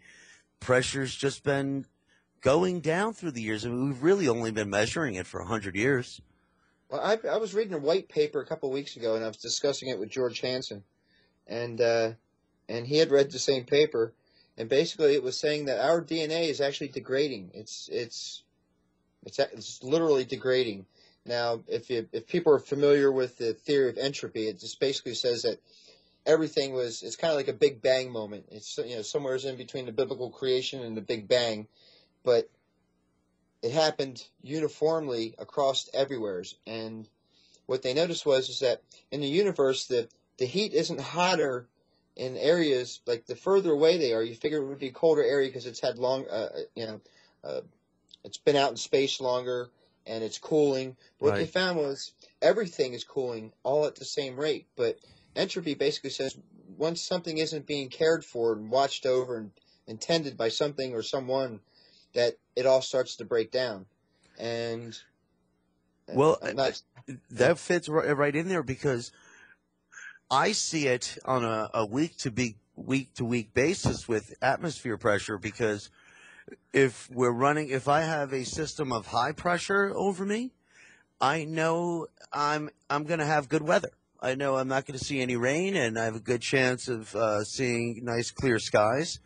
pressure's just been going down through the years. I mean, we've really only been measuring it for 100 years. Well, I was reading a white paper a couple of weeks ago, and I was discussing it with George Hansen, and he had read the same paper, and basically it was saying that our DNA is actually degrading. It's literally degrading. Now, if people are familiar with the theory of entropy, it just basically says that everything it's kind of like a Big Bang moment. It's somewhere in between the biblical creation and the Big Bang, but it happened uniformly across everywhere. And what they noticed is that in the universe, the heat isn't hotter in areas, like the further away they are, you figure it would be a colder area because it's had it's been out in space longer and it's cooling. What they found was everything is cooling all at the same rate. But entropy basically says once something isn't being cared for and watched over and intended by something or someone, that it all starts to break down. And that fits right in there, because I see it on a week to week basis with atmosphere pressure, because if I have a system of high pressure over me, I know I'm going to have good weather. I know I'm not going to see any rain, and I have a good chance of seeing nice clear skies.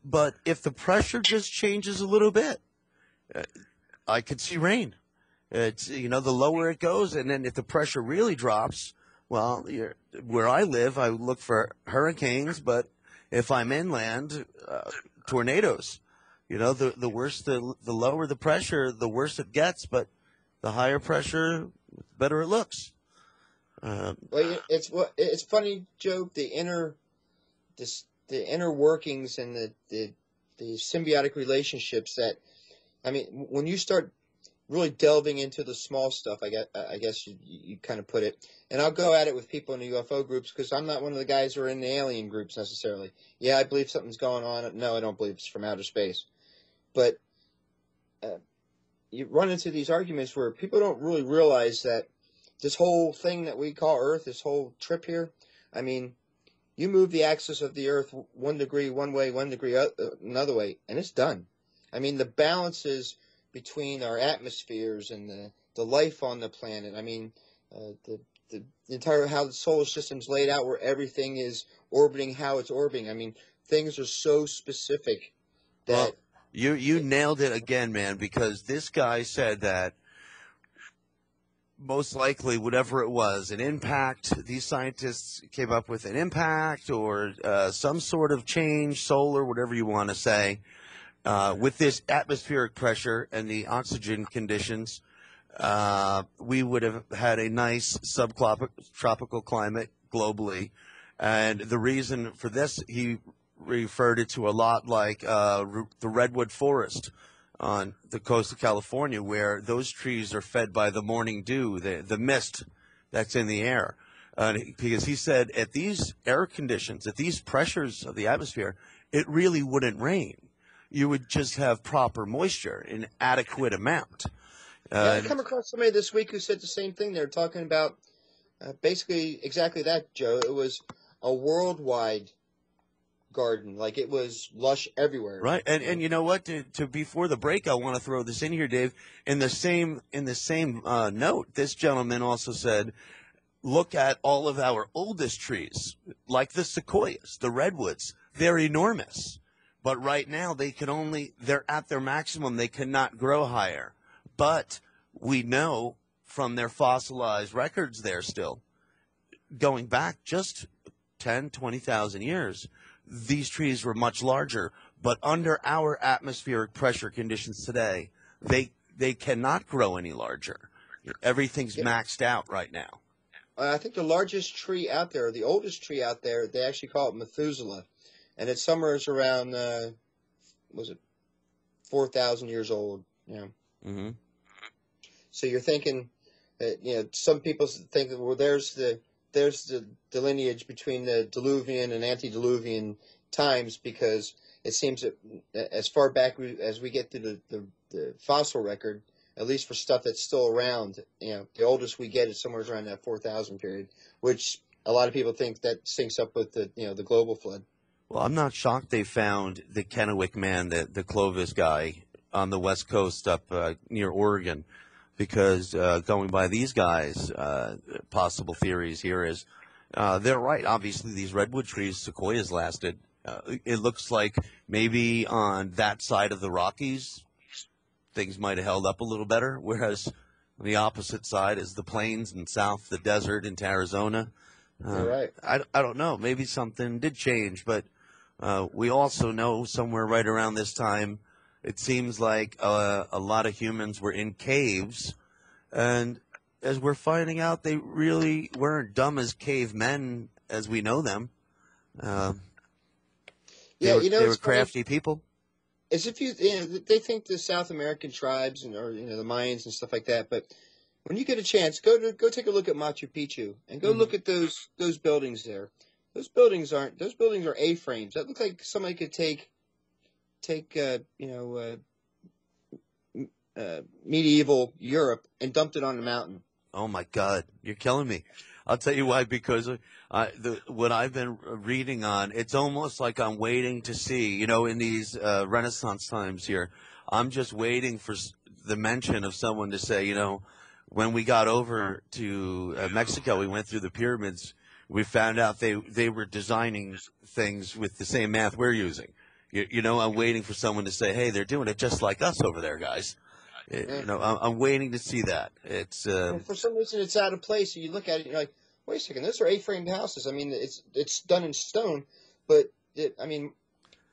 But if the pressure just changes a little bit, I could see rain. It's the lower it goes, and then if the pressure really drops, well, where I live, I look for hurricanes, but if I'm inland, tornadoes. The worse, the lower the pressure, the worse it gets, but the higher pressure, the better it looks. It's funny, Joe, the inner workings and the symbiotic relationships that, when you start really delving into the small stuff, I guess you kind of put it, and I'll go at it with people in the UFO groups, because I'm not one of the guys who are in the alien groups necessarily. Yeah, I believe something's going on. No, I don't believe it's from outer space. But you run into these arguments where people don't really realize that this whole thing that we call Earth, this whole trip here, you move the axis of the Earth 1 degree one way, 1 degree another way, and it's done. The balances between our atmospheres and the life on the planet, the entire, how the solar system's laid out, where everything is orbiting how it's orbiting. Things are so specific that... Well, you nailed it again, man, because this guy said that most likely, whatever it was, an impact, these scientists came up with an impact or some sort of change, solar, whatever you want to say, with this atmospheric pressure and the oxygen conditions, we would have had a nice subtropical climate globally. And the reason for this, he referred it to a lot like the redwood forest on the coast of California, where those trees are fed by the morning dew, the mist that's in the air. Because he said at these air conditions, at these pressures of the atmosphere, it really wouldn't rain. You would just have proper moisture in adequate amount. I come across somebody this week who said the same thing. They're talking about basically exactly that, Joe. It was a worldwide garden. Like it was lush everywhere. Right, and you know what? To before the break, I want to throw this in here, Dave. In the same note, this gentleman also said, look at all of our oldest trees, like the sequoias, the redwoods. They're enormous, but right now they're at their maximum. They cannot grow higher. But we know from their fossilized records, there still going back just 10, 20,000 years. These trees were much larger, but under our atmospheric pressure conditions today, they cannot grow any larger. Everything's maxed out right now. I think the largest tree out there, the oldest tree out there, they actually call it Methuselah, and it's somewhere around, was it 4,000 years old? Yeah. Mm-hmm. So you're thinking that some people think that there's the lineage between the Diluvian and antediluvian times, because it seems that as far back as we get to the fossil record, at least for stuff that's still around, the oldest we get is somewhere around that 4,000 period, which a lot of people think that syncs up with the global flood. Well, I'm not shocked they found the Kennewick Man, the Clovis guy, on the west coast up near Oregon, because going by these guys, possible theories here is they're right. Obviously, these redwood trees, sequoias lasted. It looks like maybe on that side of the Rockies, things might have held up a little better, whereas on the opposite side is the plains and south, the desert into Arizona. You're right. I don't know. Maybe something did change, but we also know somewhere right around this time, it seems like a lot of humans were in caves, and as we're finding out, they really weren't dumb as cavemen as we know them. They were crafty people. As if they think the South American tribes or the Mayans and stuff like that, but when you get a chance, go take a look at Machu Picchu and go look at those buildings there. Those buildings are A-frames. That look like somebody could take medieval Europe and dumped it on the mountain. Oh my God, you're killing me. I'll tell you why, because what I've been reading on, it's almost like I'm waiting to see, in these Renaissance times here, I'm just waiting for the mention of someone to say, when we got over to Mexico, we went through the pyramids, we found out they were designing things with the same math we're using. I'm waiting for someone to say, hey, they're doing it just like us over there, guys. I'm waiting to see that. It's for some reason it's out of place. And you look at it, and you're like, wait a second, those are A-framed houses. I mean, it's done in stone, but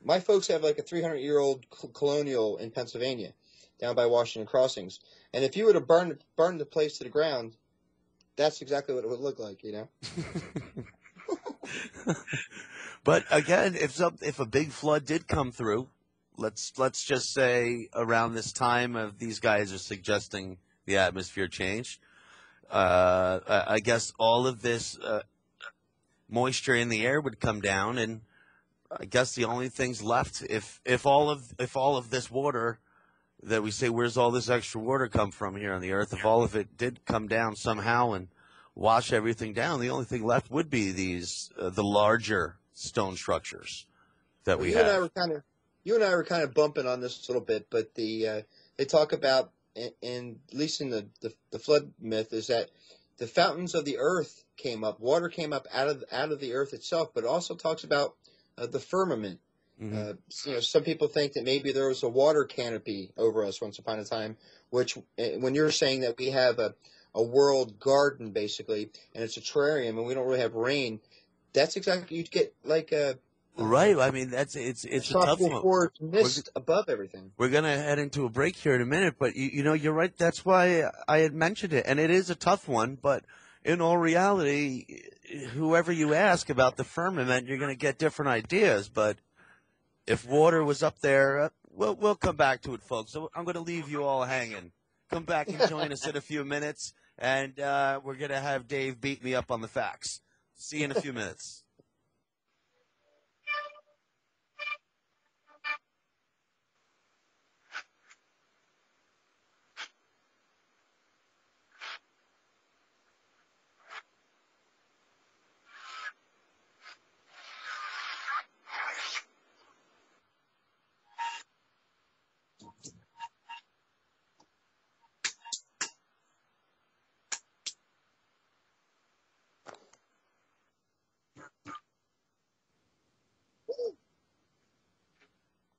my folks have like a 300-year-old colonial in Pennsylvania, down by Washington Crossings, and if you were to burn the place to the ground, that's exactly what it would look like, But again, if a big flood did come through, let's just say around this time of these guys are suggesting the atmosphere change. I guess all of this moisture in the air would come down, and I guess the only things left, if all of this water that we say, where's all this extra water come from here on the earth? If all of it did come down somehow and wash everything down, the only thing left would be these the larger stone structures that we have. You and I were kind of bumping on this a little bit, but they talk about, at least in the flood myth, is that the fountains of the earth came up, water came up out of the earth itself, but it also talks about the firmament. Mm-hmm. Some people think that maybe there was a water canopy over us once upon a time, which when you're saying that we have a world garden basically, and it's a terrarium, and we don't really have rain, that's exactly, you'd get like a right. I mean, it's a tough one. Mist above everything. We're gonna head into a break here in a minute, but you're right. That's why I had mentioned it, and it is a tough one. But in all reality, whoever you ask about the firmament, you're gonna get different ideas. But if water was up there, we'll come back to it, folks. So I'm gonna leave you all hanging. Come back and join us in a few minutes, and we're gonna have Dave beat me up on the facts. See you in a few minutes.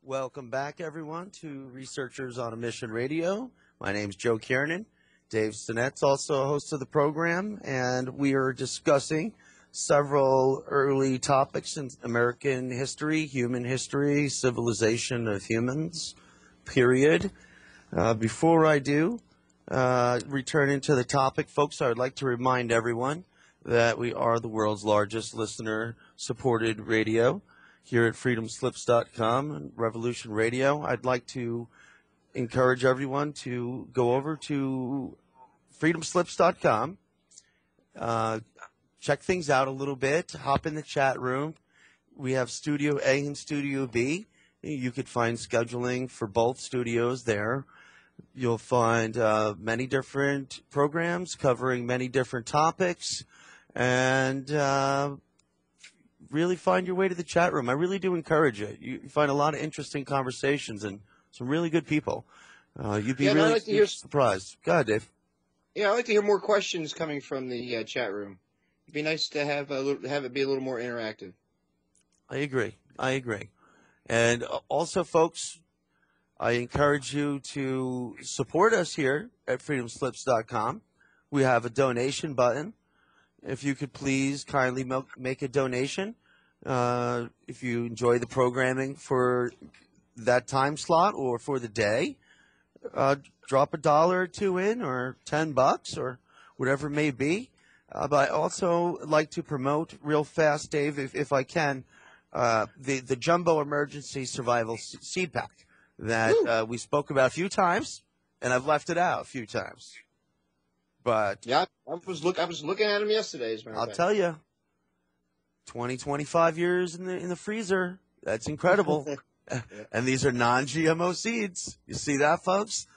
Welcome back, everyone, to Researchers on a Mission Radio. My name's Joe Kiernan. Dave Sinet's also a host of the program, and we are discussing several early topics in American history, human history, civilization of humans, period. Before I do return into the topic, folks, I would like to remind everyone that we are the world's largest listener-supported radio here at freedomslips.com and Revolution Radio. I'd like to encourage everyone to go over to freedomslips.com, check things out a little bit, hop in the chat room. We have Studio A and Studio B. You could find scheduling for both studios there. You'll find many different programs covering many different topics, and really find your way to the chat room. I really do encourage it. You find a lot of interesting conversations and some really good people. You'd be really surprised. Go ahead, Dave. Yeah, I'd like to hear more questions coming from the chat room. It'd be nice to have it be a little more interactive. I agree. And also, folks, I encourage you to support us here at freedomslips.com. We have a donation button. If you could please kindly make a donation, if you enjoy the programming for that time slot or for the day, drop $1 or $2 in, or $10 or whatever it may be. But I also like to promote real fast, Dave, if I can, the Jumbo Emergency Survival Seed Pack that we spoke about a few times, and I've left it out a few times. But yeah, I was looking at them yesterday. As a matter of I'll fact. tell you, 25 years in the freezer. That's incredible. And these are non-GMO seeds. You see that, folks?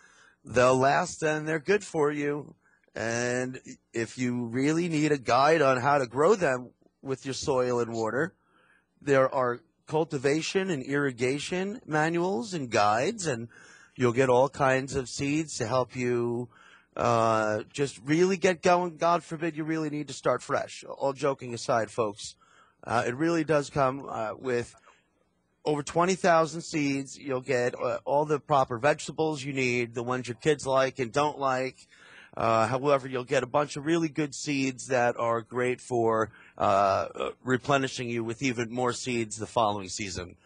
They'll last and they're good for you. And if you really need a guide on how to grow them with your soil and water, there are cultivation and irrigation manuals and guides, and you'll get all kinds of seeds to help you just really get going. God forbid you really need to start fresh. All joking aside, folks, it really does come with over 20,000 seeds. You'll get all the proper vegetables you need, the ones your kids like and don't like. However, you'll get a bunch of really good seeds that are great for replenishing you with even more seeds the following season.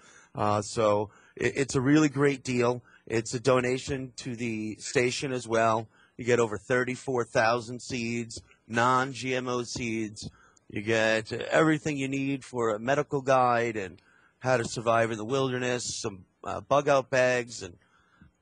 So it's a really great deal. It's a donation to the station as well. You get over 34,000 seeds, non-GMO seeds. You get everything you need for a medical guide and how to survive in the wilderness, some bug-out bags and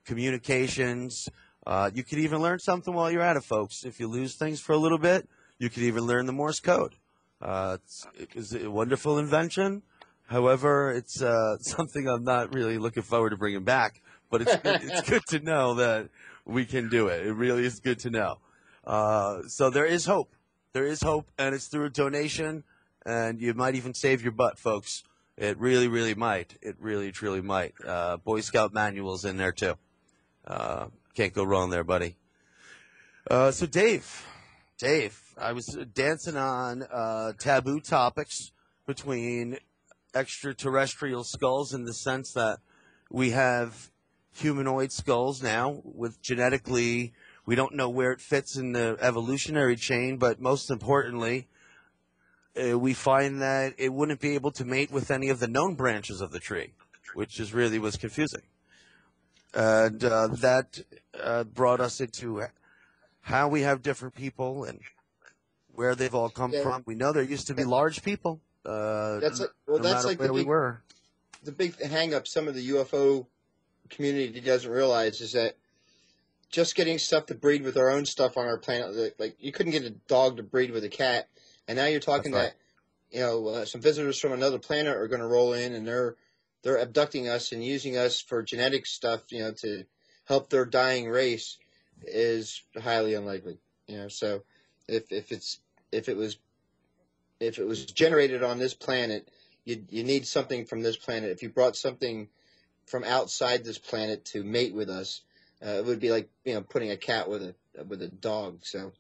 communications. You could even learn something while you're at it, folks. If you lose things for a little bit, you could even learn the Morse code. It's a wonderful invention. However, it's something I'm not really looking forward to bringing back. But it's good to know that we can do it. It really is good to know. So there is hope. There is hope, and it's through a donation, and you might even save your butt, folks. It really, really might. It really, truly might. Boy Scout manuals in there, too. Can't go wrong there, buddy. So Dave, I was dancing on taboo topics between extraterrestrial skulls in the sense that we have humanoid skulls now with genetically, we don't know where it fits in the evolutionary chain, but most importantly, we find that it wouldn't be able to mate with any of the known branches of the tree, which is really was confusing. And that brought us into how we have different people and where they've all come from. We know there used to be large people. That's like where we were. The big hang-up some of the UFO community doesn't realize is that just getting stuff to breed with our own stuff on our planet, like you couldn't get a dog to breed with a cat, and now you're talking that some visitors from another planet are going to roll in and they're abducting us and using us for genetic stuff, to help their dying race, is highly unlikely. So if it was generated on this planet, you need something from this planet. If you brought something from outside this planet to mate with us, it would be like putting a cat with a dog. So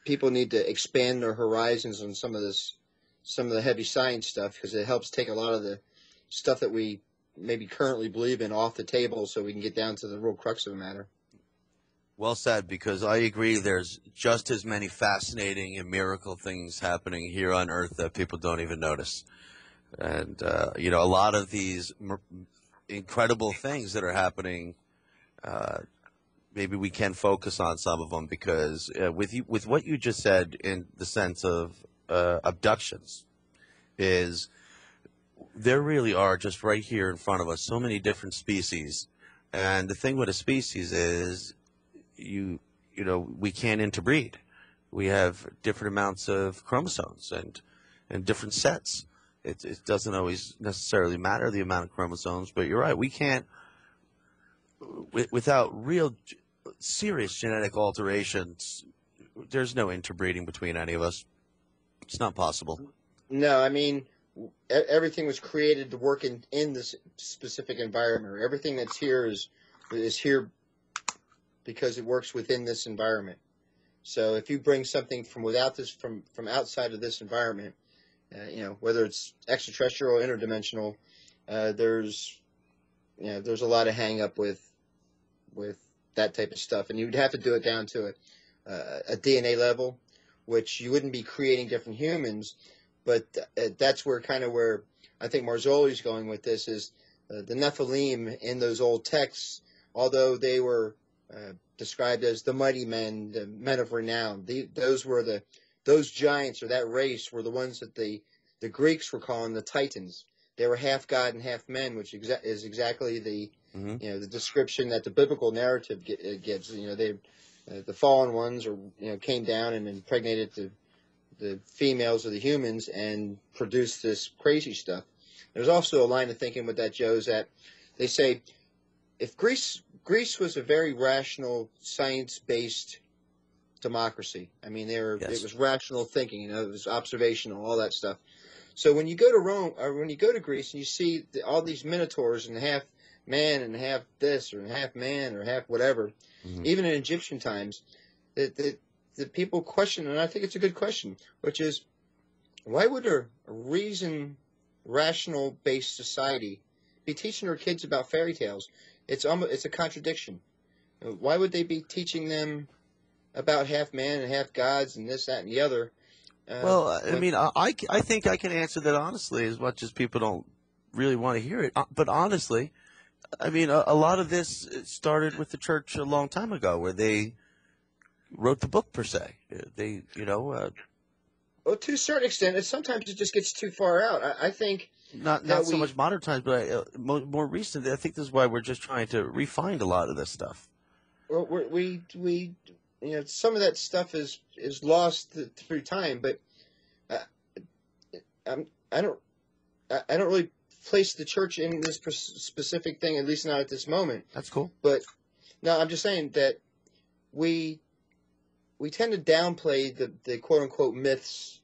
people need to expand their horizons on some of the heavy science stuff, because it helps take a lot of the stuff that we maybe currently believe in off the table so we can get down to the real crux of the matter. Well said, because I agree there's just as many fascinating and miracle things happening here on Earth that people don't even notice. And, a lot of these incredible things that are happening, maybe we can focus on some of them, because with what you just said in the sense of abductions, is there really are just right here in front of us so many different species. And the thing with a species is we can't interbreed. We have different amounts of chromosomes and different sets. It doesn't always necessarily matter the amount of chromosomes, but you're right. We can't, without real serious genetic alterations, there's no interbreeding between any of us. It's not possible. No, I mean, everything was created to work in this specific environment. Everything that's here is here because it works within this environment. So if you bring something from without this, from outside of this environment, whether it's extraterrestrial or interdimensional, there's a lot of hang up with that type of stuff, and you'd have to do it down to a DNA level, which you wouldn't be creating different humans, but that's where I think Marzoli's going with this is the Nephilim in those old texts, although they were described as the mighty men, the men of renown. Those giants or that race were the ones that the Greeks were calling the Titans. They were half god and half men, which is exactly the the description that the biblical narrative gives. The fallen ones came down and impregnated the females of the humans and produced this crazy stuff. There's also a line of thinking with that, Joe, is that they say if Greece was a very rational, science-based democracy. I mean, it was rational thinking. It was observational, all that stuff. So when you go to Rome, or when you go to Greece, and you see all these minotaurs and half man and half this, or half man, or half whatever, even in Egyptian times, the people question, and I think it's a good question, which is, why would a rational-based society be teaching their kids about fairy tales? It's a contradiction. Why would they be teaching them about half man and half gods and this, that, and the other? I think I can answer that honestly, as much as people don't really want to hear it. But honestly, I mean, a lot of this started with the church a long time ago, where they wrote the book per se. Well, to a certain extent, sometimes it just gets too far out. I think not so much modern times, but more recently. I think this is why we're just trying to refine a lot of this stuff. Well, we some of that stuff is lost through time, but I don't really place the church in this specific thing, at least not at this moment. That's cool. But no, I'm just saying that we tend to downplay the quote unquote myths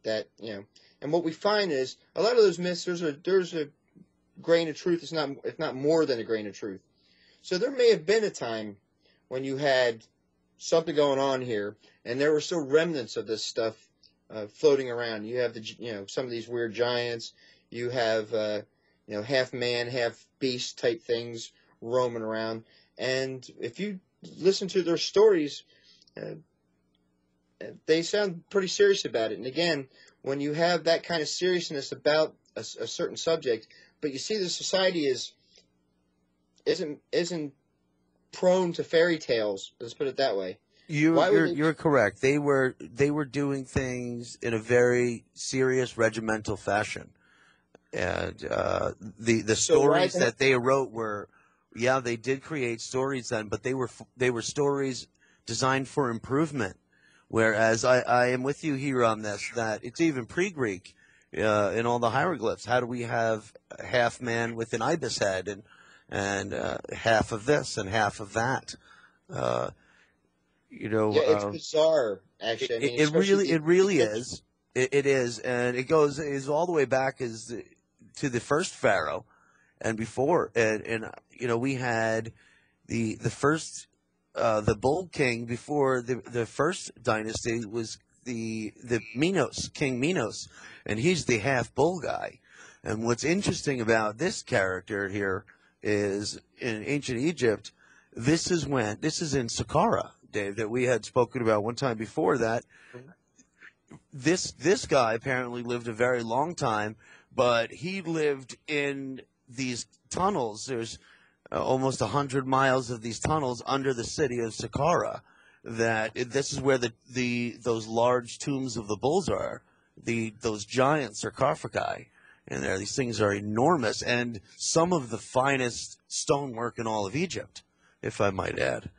that and what we find is a lot of those myths there's a grain of truth, if not more than a grain of truth. So there may have been a time when you had something going on here, and there were still remnants of this stuff floating around. You have some of these weird giants. You have half man, half beast type things roaming around. And if you listen to their stories, they sound pretty serious about it. And again, when you have that kind of seriousness about a certain subject, but you see the society isn't prone to fairy tales. Let's put it that way. You're correct. They were doing things in a very serious regimental fashion, and the stories that they wrote were, they did create stories then, but they were stories designed for improvement. Whereas I am with you here on this, that it's even pre-Greek in all the hieroglyphs. How do we have half man with an ibis head and half of this and half of that? It's bizarre. Actually, it really is. It is, and it is all the way back to the first pharaoh, and before, and we had the first the bull king before the first dynasty was the Minos, King Minos, and he's the half bull guy. And what's interesting about this character here is in ancient Egypt, this is in Saqqara, Dave, that we had spoken about one time before that. This guy apparently lived a very long time, but he lived in these tunnels. There's almost 100 miles of these tunnels under the city of Saqqara. This is where those large tombs of the bulls are. Those giant sarcophagi, and these things are enormous, and some of the finest stonework in all of Egypt, if I might add.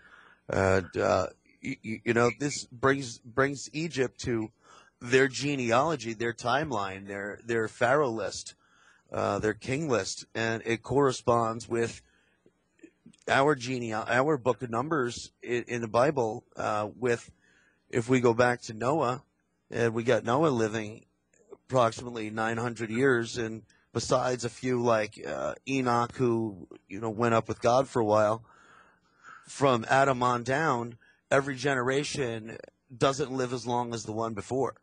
This brings Egypt to their genealogy, their timeline, their pharaoh list, their king list, and it corresponds with our book of Numbers in the Bible. If we go back to Noah, and we got Noah living approximately 900 years, and besides a few like Enoch, who went up with God for a while, from Adam on down, every generation doesn't live as long as the one before,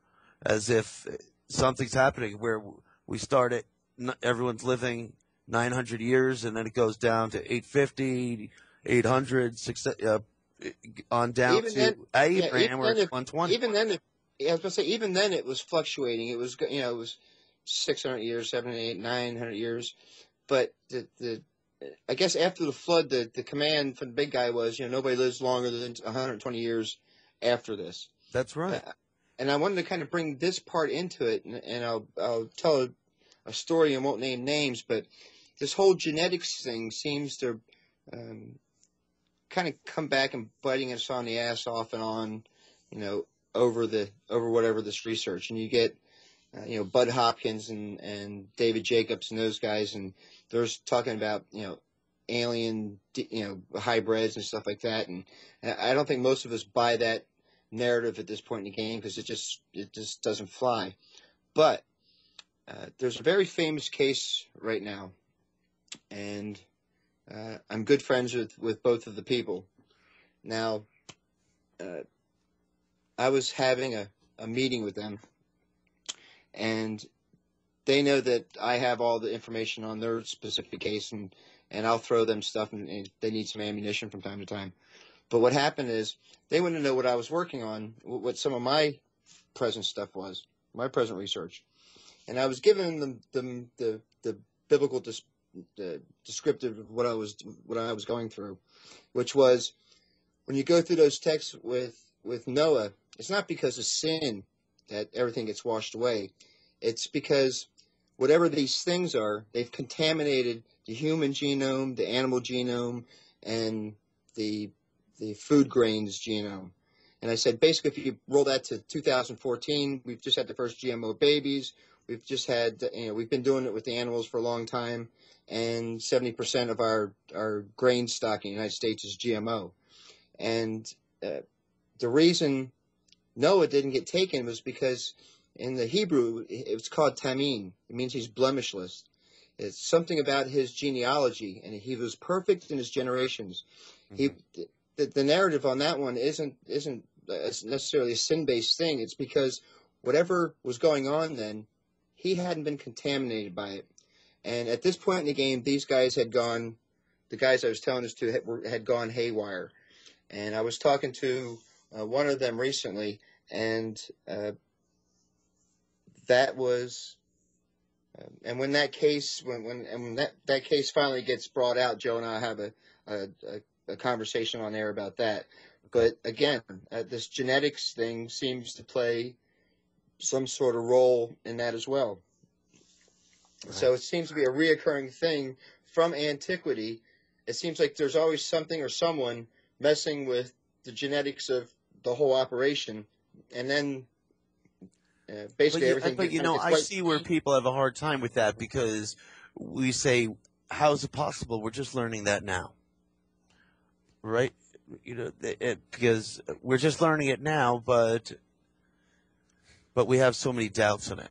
as if something's happening where we start at everyone's living 900 years, and then it goes down to 850, 800, on down Even to then, Abraham, where it's 120. even then, I was going to say, even then it was fluctuating. It was, it was 600 years, 700, 800, 900 years. But I guess after the flood, the command from the big guy was, nobody lives longer than 120 years after this. That's right. And I wanted to kind of bring this part into it, and I'll tell a story and won't name names, but this whole genetics thing seems to kind of come back and biting us on the ass off and on, over whatever this research. And you get, Bud Hopkins and David Jacobs and those guys, and they're talking about, alien, hybrids and stuff like that. And I don't think most of us buy that narrative at this point in the game, because it just doesn't fly. But there's a very famous case right now, and I'm good friends with both of the people. Now, I was having a meeting with them, and they know that I have all the information on their specific case, and I'll throw them stuff, and they need some ammunition from time to time. But what happened is they wanted to know what I was working on, what some of my present stuff was, my present research. And I was giving them the biblical descriptive of what I was going through, which was, when you go through those texts with Noah, it's not because of sin that everything gets washed away. It's because whatever these things are, they've contaminated the human genome, the animal genome, and the food grains genome. And I said, basically, if you roll that to 2014, we've just had the first GMO babies. We've just had, we've been doing it with the animals for a long time, and 70% of our grain stock in the United States is GMO. And the reason Noah didn't get taken was because in the Hebrew, it's called Tamim. It means he's blemishless. It's something about his genealogy, and he was perfect in his generations. Mm-hmm. The narrative on that one isn't necessarily a sin-based thing. It's because whatever was going on then, he hadn't been contaminated by it. And at this point in the game, these guys had gone, the guys I was telling this to had gone haywire. And I was talking to one of them recently, and that was, and when that case, when that case finally gets brought out, Joe and I have a conversation on air about that. But again, this genetics thing seems to play some sort of role in that as well. Right. So it seems to be a reoccurring thing from antiquity. It seems like there's always something or someone messing with the genetics of the whole operation, and then basically everything. But I see where people have a hard time with that, because we say, "How is it possible? We're just learning that now." Right? Because we're just learning it now, but we have so many doubts in it.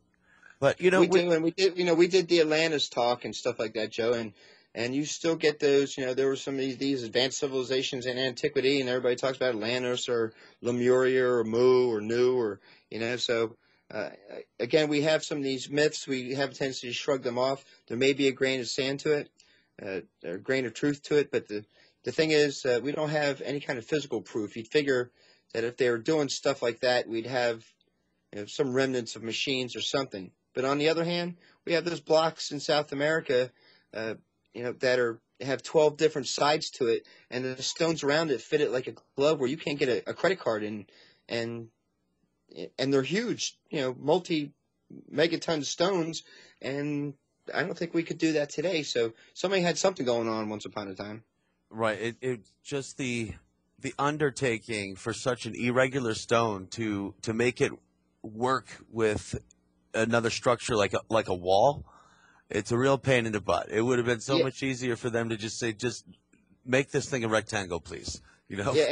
But we did the Atlantis talk and stuff like that, Joe, and you still get those. There were some of these advanced civilizations in antiquity, and everybody talks about Atlantis or Lemuria or Mu or Nu or So Uh, Again, we have some of these myths. We have a tendency to shrug them off. There may be a grain of sand to it, or a grain of truth to it, but the thing is, we don't have any kind of physical proof. You'd figure that if they were doing stuff like that, we'd have some remnants of machines or something. But on the other hand, we have those blocks in South America, that have 12 different sides to it, and the stones around it fit it like a glove, where you can't get a credit card in, and they're huge, multi-megaton stones, and I don't think we could do that today. So somebody had something going on once upon a time. Right. It just the undertaking for such an irregular stone to make it work with another structure like a wall. It's a real pain in the butt. It would have been so much easier for them to just say, just make this thing a rectangle, please. Yeah,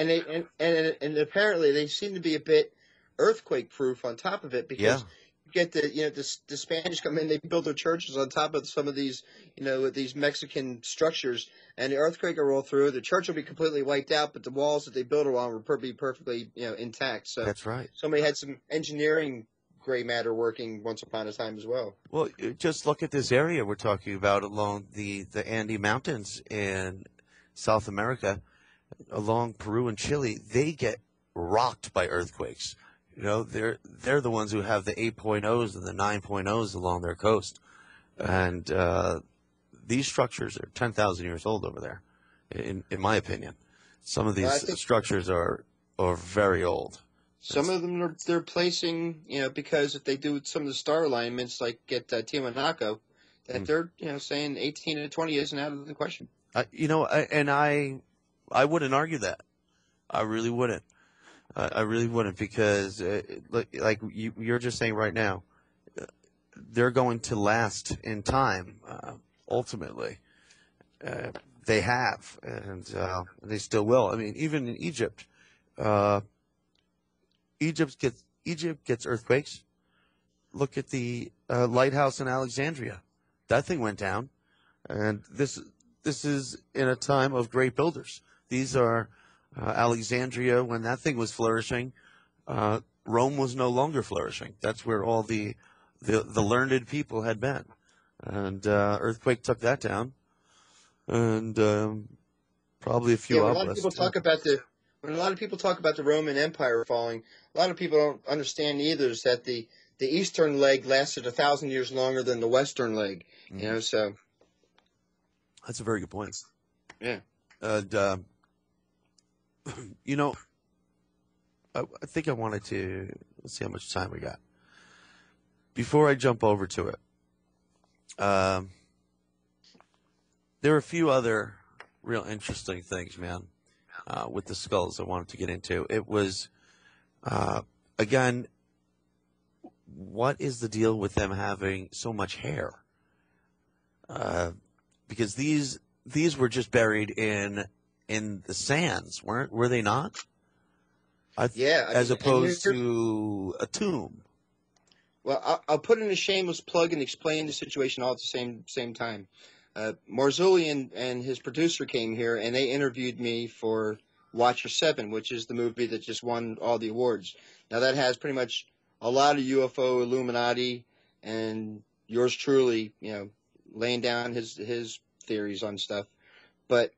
and apparently they seem to be a bit earthquake proof on top of it, because you get the Spanish come in, they build their churches on top of some of these these Mexican structures, and the earthquake will roll through. The church will be completely wiped out, but the walls that they built it on will be perfectly intact. So that's right. Somebody had some engineering gray matter working once upon a time as well. Well, just look at this area we're talking about along the Andes Mountains in South America, along Peru and Chile. They get rocked by earthquakes. They're the ones who have the 8.0s and the 9.0s along their coast, and these structures are 10,000 years old over there, in my opinion. Some of these structures are very old. Some of them they're placing, because if they do some of the star alignments, like at Tiwanaku, that they're saying 18 to 20 isn't out of the question. I wouldn't argue that. I really wouldn't. I really wouldn't, because like you're just saying right now, they're going to last in time. Ultimately, they have, and they still will. I mean, even in Egypt. Egypt gets earthquakes. Look at the lighthouse in Alexandria. That thing went down, and this is in a time of great builders. These are Alexandria when that thing was flourishing. Rome was no longer flourishing. That's where all the learned people had been, and earthquake took that down, and probably a few When a others. lot of people talk about the Roman Empire falling, a lot of people don't understand either is that the eastern leg lasted 1,000 years longer than the western leg. So that's a very good point. Yeah. And I think I wanted to, let's see how much time we got before I jump over to it. There are a few other real interesting things, man. With the skulls I wanted to get into. It was, again, what is the deal with them having so much hair? Because these were just buried in the sands, were they not? As opposed to a tomb. Well, I'll put in a shameless plug and explain the situation all at the same time. Marzulli and his producer came here, and they interviewed me for Watcher 7, which is the movie that just won all the awards. Now, that has pretty much a lot of UFO, Illuminati, and yours truly, laying down his theories on stuff. But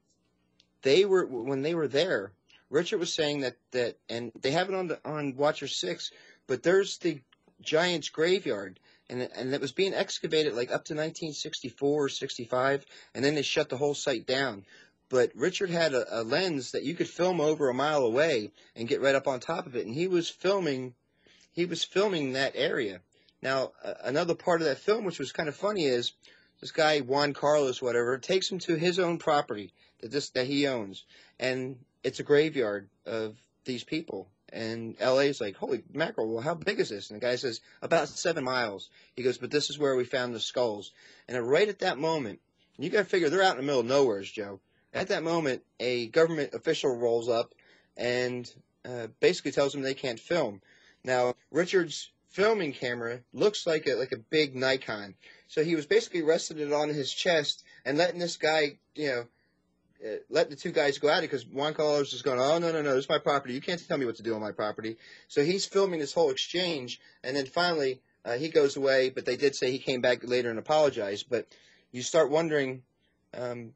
when they were there, Richard was saying that and they have it on Watcher 6, but there's the Giant's graveyard. And it was being excavated like up to 1964 or 65, and then they shut the whole site down. But Richard had a lens that you could film over a mile away and get right up on top of it, and he was filming that area. Now, another part of that film, which was kind of funny, is this guy Juan Carlos, whatever, takes him to his own property that he owns, and it's a graveyard of these people. And LA's like, holy mackerel, well, how big is this? And the guy says, about 7 miles. He goes, but this is where we found the skulls. And right at that moment, you got to figure they're out in the middle of nowhere, Joe. At that moment, a government official rolls up and basically tells them they can't film. Now, Richard's filming camera looks like a big Nikon. So he was basically resting it on his chest and letting this guy, let the two guys go at it because Juan Carlos is going, oh, no, this is my property. You can't tell me what to do on my property. So he's filming this whole exchange, and then finally he goes away, but they did say he came back later and apologized. But you start wondering,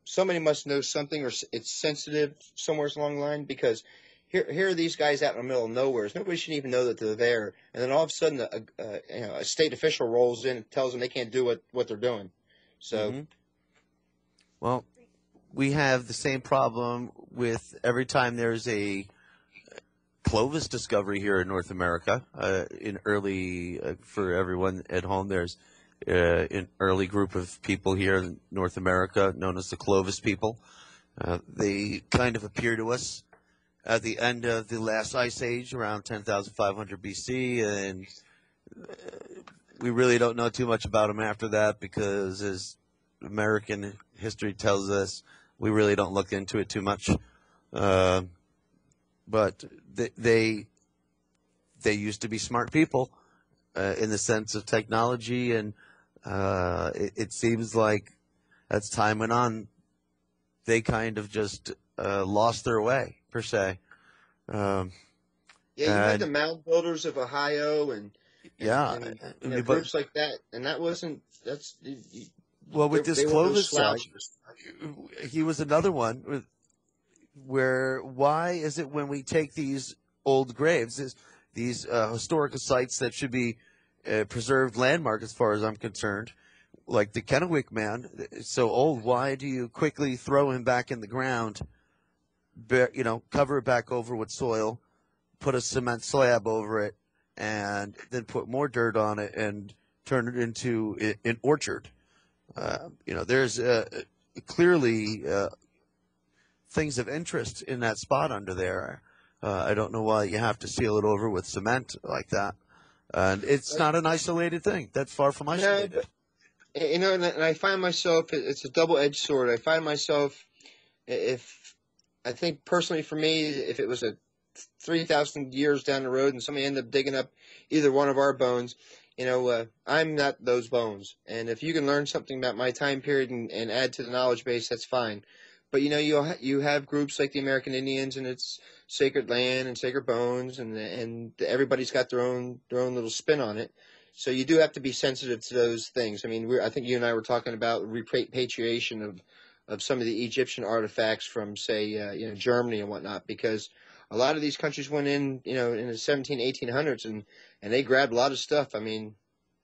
somebody must know something, or it's sensitive somewhere along the line, because here are these guys out in the middle of nowhere. Nobody should even know that they're there. And then all of a sudden a state official rolls in and tells them they can't do what they're doing. So, Well, we have the same problem with every time there's a Clovis discovery here in North America. For everyone at home, there's an early group of people here in North America known as the Clovis people. They kind of appear to us at the end of the last ice age, around 10,500 BC, and we really don't know too much about them after that because, as American history tells us, we really don't look into it too much. But they used to be smart people in the sense of technology, and it seems like as time went on, they kind of just lost their way, per se. You had the mound builders of Ohio and groups like that, and well, with this Clovis side, he was another one where why is it when we take these old graves, these historical sites that should be preserved landmark as far as I'm concerned, like the Kennewick man, it's so old, why do you quickly throw him back in the ground, cover it back over with soil, put a cement slab over it, and then put more dirt on it and turn it into an orchard? There's clearly things of interest in that spot under there. I don't know why you have to seal it over with cement like that. And it's not an isolated thing. That's far from isolated. And I find myself, it's a double-edged sword. I find myself, I think personally for me, if it was 3,000 years down the road and somebody ended up digging up either one of our bones, I'm not those bones. And if you can learn something about my time period and add to the knowledge base, that's fine. But, you have groups like the American Indians, and it's sacred land and sacred bones, and everybody's got their own little spin on it. So you do have to be sensitive to those things. I mean, I think you and I were talking about repatriation of some of the Egyptian artifacts from, say, Germany and whatnot, because a lot of these countries went in, in the 1800s, and they grabbed a lot of stuff. I mean,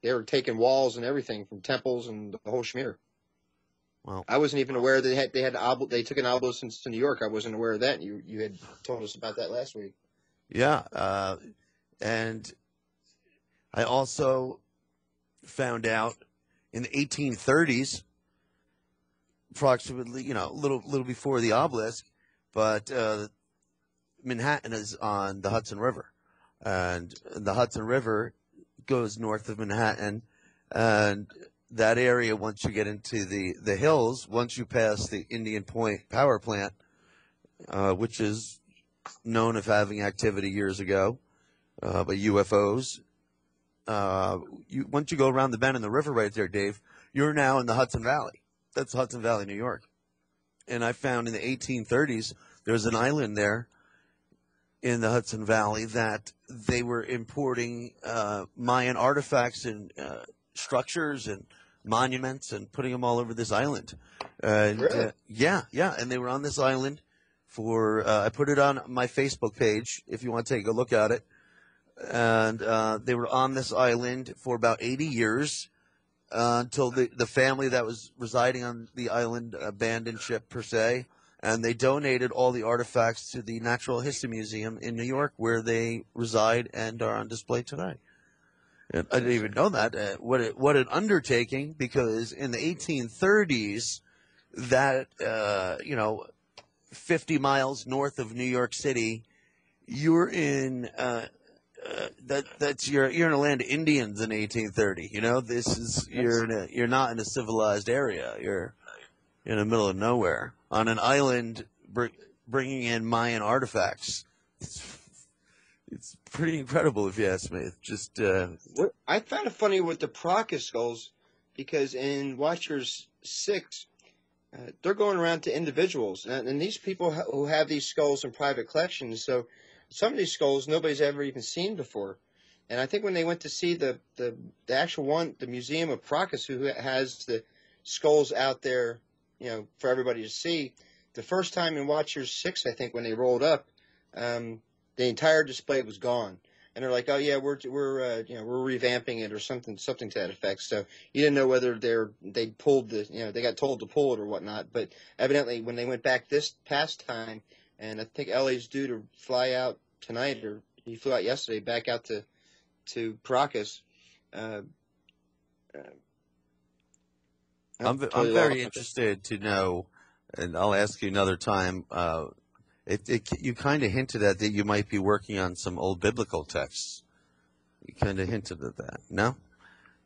they were taking walls and everything from temples and the whole schmear. Well, I wasn't even aware they took an obelisk to New York. I wasn't aware of that. You had told us about that last week. Yeah, and I also found out in the 1830s, approximately, a little before the obelisk, but Manhattan is on the Hudson River, and the Hudson River goes north of Manhattan, and that area, once you get into the hills, once you pass the Indian Point power plant, which is known of having activity years ago, but UFOs, once you go around the bend in the river right there, Dave, you're now in the Hudson Valley. That's Hudson Valley, New York. And I found in the 1830s, there's an island there in the Hudson Valley that they were importing Mayan artifacts and structures and monuments and putting them all over this island. Really? Yeah. And they were on this island for, I put it on my Facebook page if you want to take a look at it. And they were on this island for about 80 years until the family that was residing on the island abandoned ship, per se. And they donated all the artifacts to the Natural History Museum in New York, where they reside and are on display today. And I didn't even know that. What an undertaking, because in the 1830s, that 50 miles north of New York City, you're in you're in a land of Indians in 1830. You're not in a civilized area. You're in the middle of nowhere on an island, bringing in Mayan artifacts. It's pretty incredible, if you ask me. Just what I found it funny with the Procus skulls, because in Watchers 6, they're going around to individuals, and these people who have these skulls in private collections. So some of these skulls nobody's ever even seen before. And I think when they went to see the actual one, the Museum of Procus, who has the skulls out there, for everybody to see, the first time in Watchers 6, I think, when they rolled up, the entire display was gone. And they're like, oh yeah, we're revamping it or something to that effect. So you didn't know whether they pulled they got told to pull it or whatnot. But evidently, when they went back this past time, and I think LA's due to fly out tonight, or he flew out yesterday, back out to Procus. I'm very interested to know, and I'll ask you another time. You kind of hinted at that you might be working on some old biblical texts. You kind of hinted at that, no?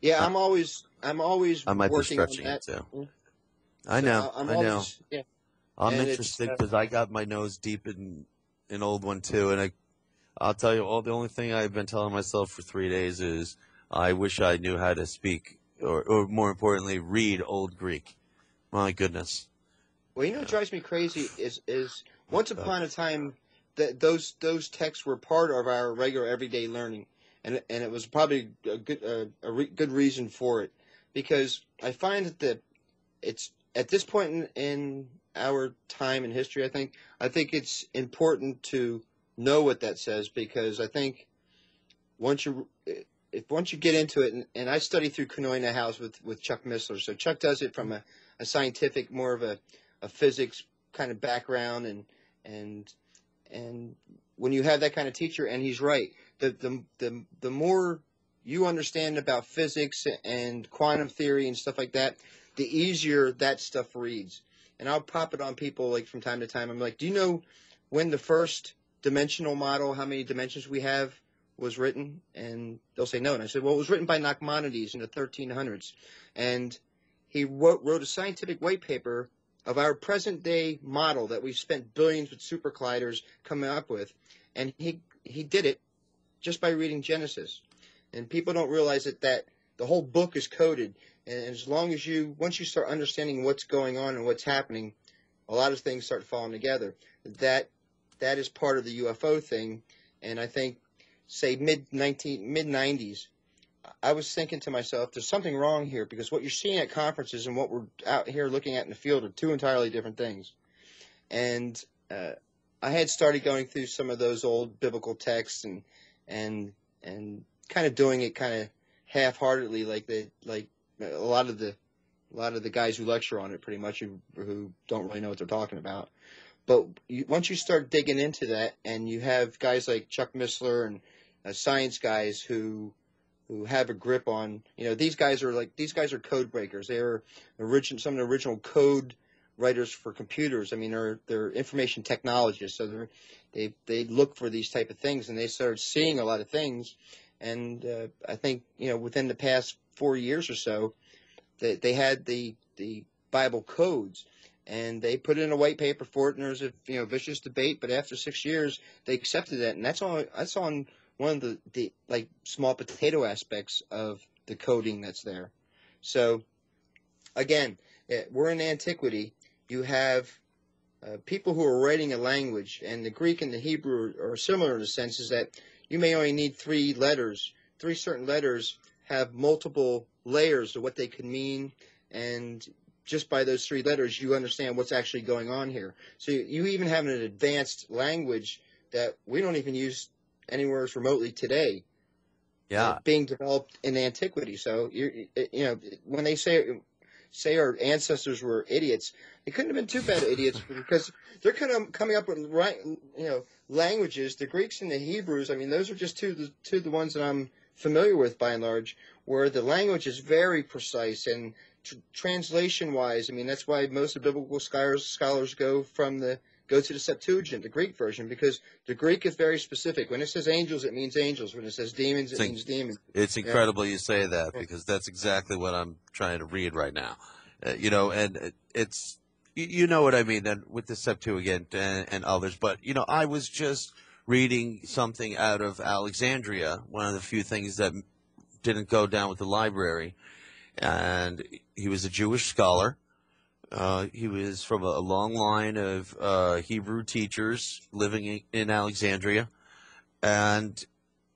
Yeah, I'm always. I might be stretching it too. I know. Yeah. I'm interested because I got my nose deep in an old one too, and I'll tell you, the only thing I've been telling myself for 3 days is I wish I knew how to speak, or more importantly, read Old Greek. My goodness. Well, what drives me crazy is once upon a time that those texts were part of our regular everyday learning, and it was probably a good reason for it, because I find that it's at this point in our time in history, I think it's important to know what that says, because I think once you get into it, and I study through Koinonia House with Chuck Missler, so Chuck does it from a scientific, more of a physics kind of background, and when you have that kind of teacher, and he's right, the more you understand about physics and quantum theory and stuff like that, the easier that stuff reads. And I'll pop it on people like from time to time. I'm like, do you know when the first dimensional model, how many dimensions we have, was written? And they'll say no. And I said, well, it was written by Nachmanides in the 1300s. And he wrote a scientific white paper of our present day model that we've spent billions with super colliders coming up with. And he did it just by reading Genesis. And people don't realize that the whole book is coded. And as long as once you start understanding what's going on and what's happening, a lot of things start falling together. That is part of the UFO thing. And I think, say, mid-90s, I was thinking to myself, there's something wrong here, because what you're seeing at conferences and what we're out here looking at in the field are two entirely different things. And I had started going through some of those old biblical texts and kind of doing it kind of half-heartedly, like a lot of the guys who lecture on it, pretty much, who don't really know what they're talking about. But once you start digging into that, and you have guys like Chuck Missler and science guys who have a grip on, these guys are code breakers. They're some of the original code writers for computers. I mean, they're information technologists, so they look for these type of things, and they started seeing a lot of things. And I think within the past 4 years or so, they had the Bible codes, and they put in a white paper for it, and there was a vicious debate. But after 6 years, they accepted it, and that's on one of the like small potato aspects of the coding that's there. So again, we're in antiquity. You have people who are writing a language, and the Greek and the Hebrew are similar in the sense is that you may only need 3 letters. 3 certain letters have multiple layers of what they can mean, and just by those 3 letters, you understand what's actually going on here. So you even have an advanced language that we don't even use anywhere remotely today. Yeah, being developed in antiquity. So when they say our ancestors were idiots, they couldn't have been too bad idiots, because they're kind of coming up with languages. The Greeks and the Hebrews, I mean, those are just two of the ones that I'm familiar with by and large, where the language is very precise, and translation wise, I mean, that's why most of the biblical scholars go to the Septuagint, the Greek version, because the Greek is very specific. When it says angels, it means angels. When it says demons, it means demons. It's incredible you say that, because that's exactly what I'm trying to read right now. And it's, what I mean, and with the Septuagint and others. But, I was just reading something out of Alexandria, one of the few things that didn't go down with the library. And he was a Jewish scholar He was from a long line of Hebrew teachers living in Alexandria, and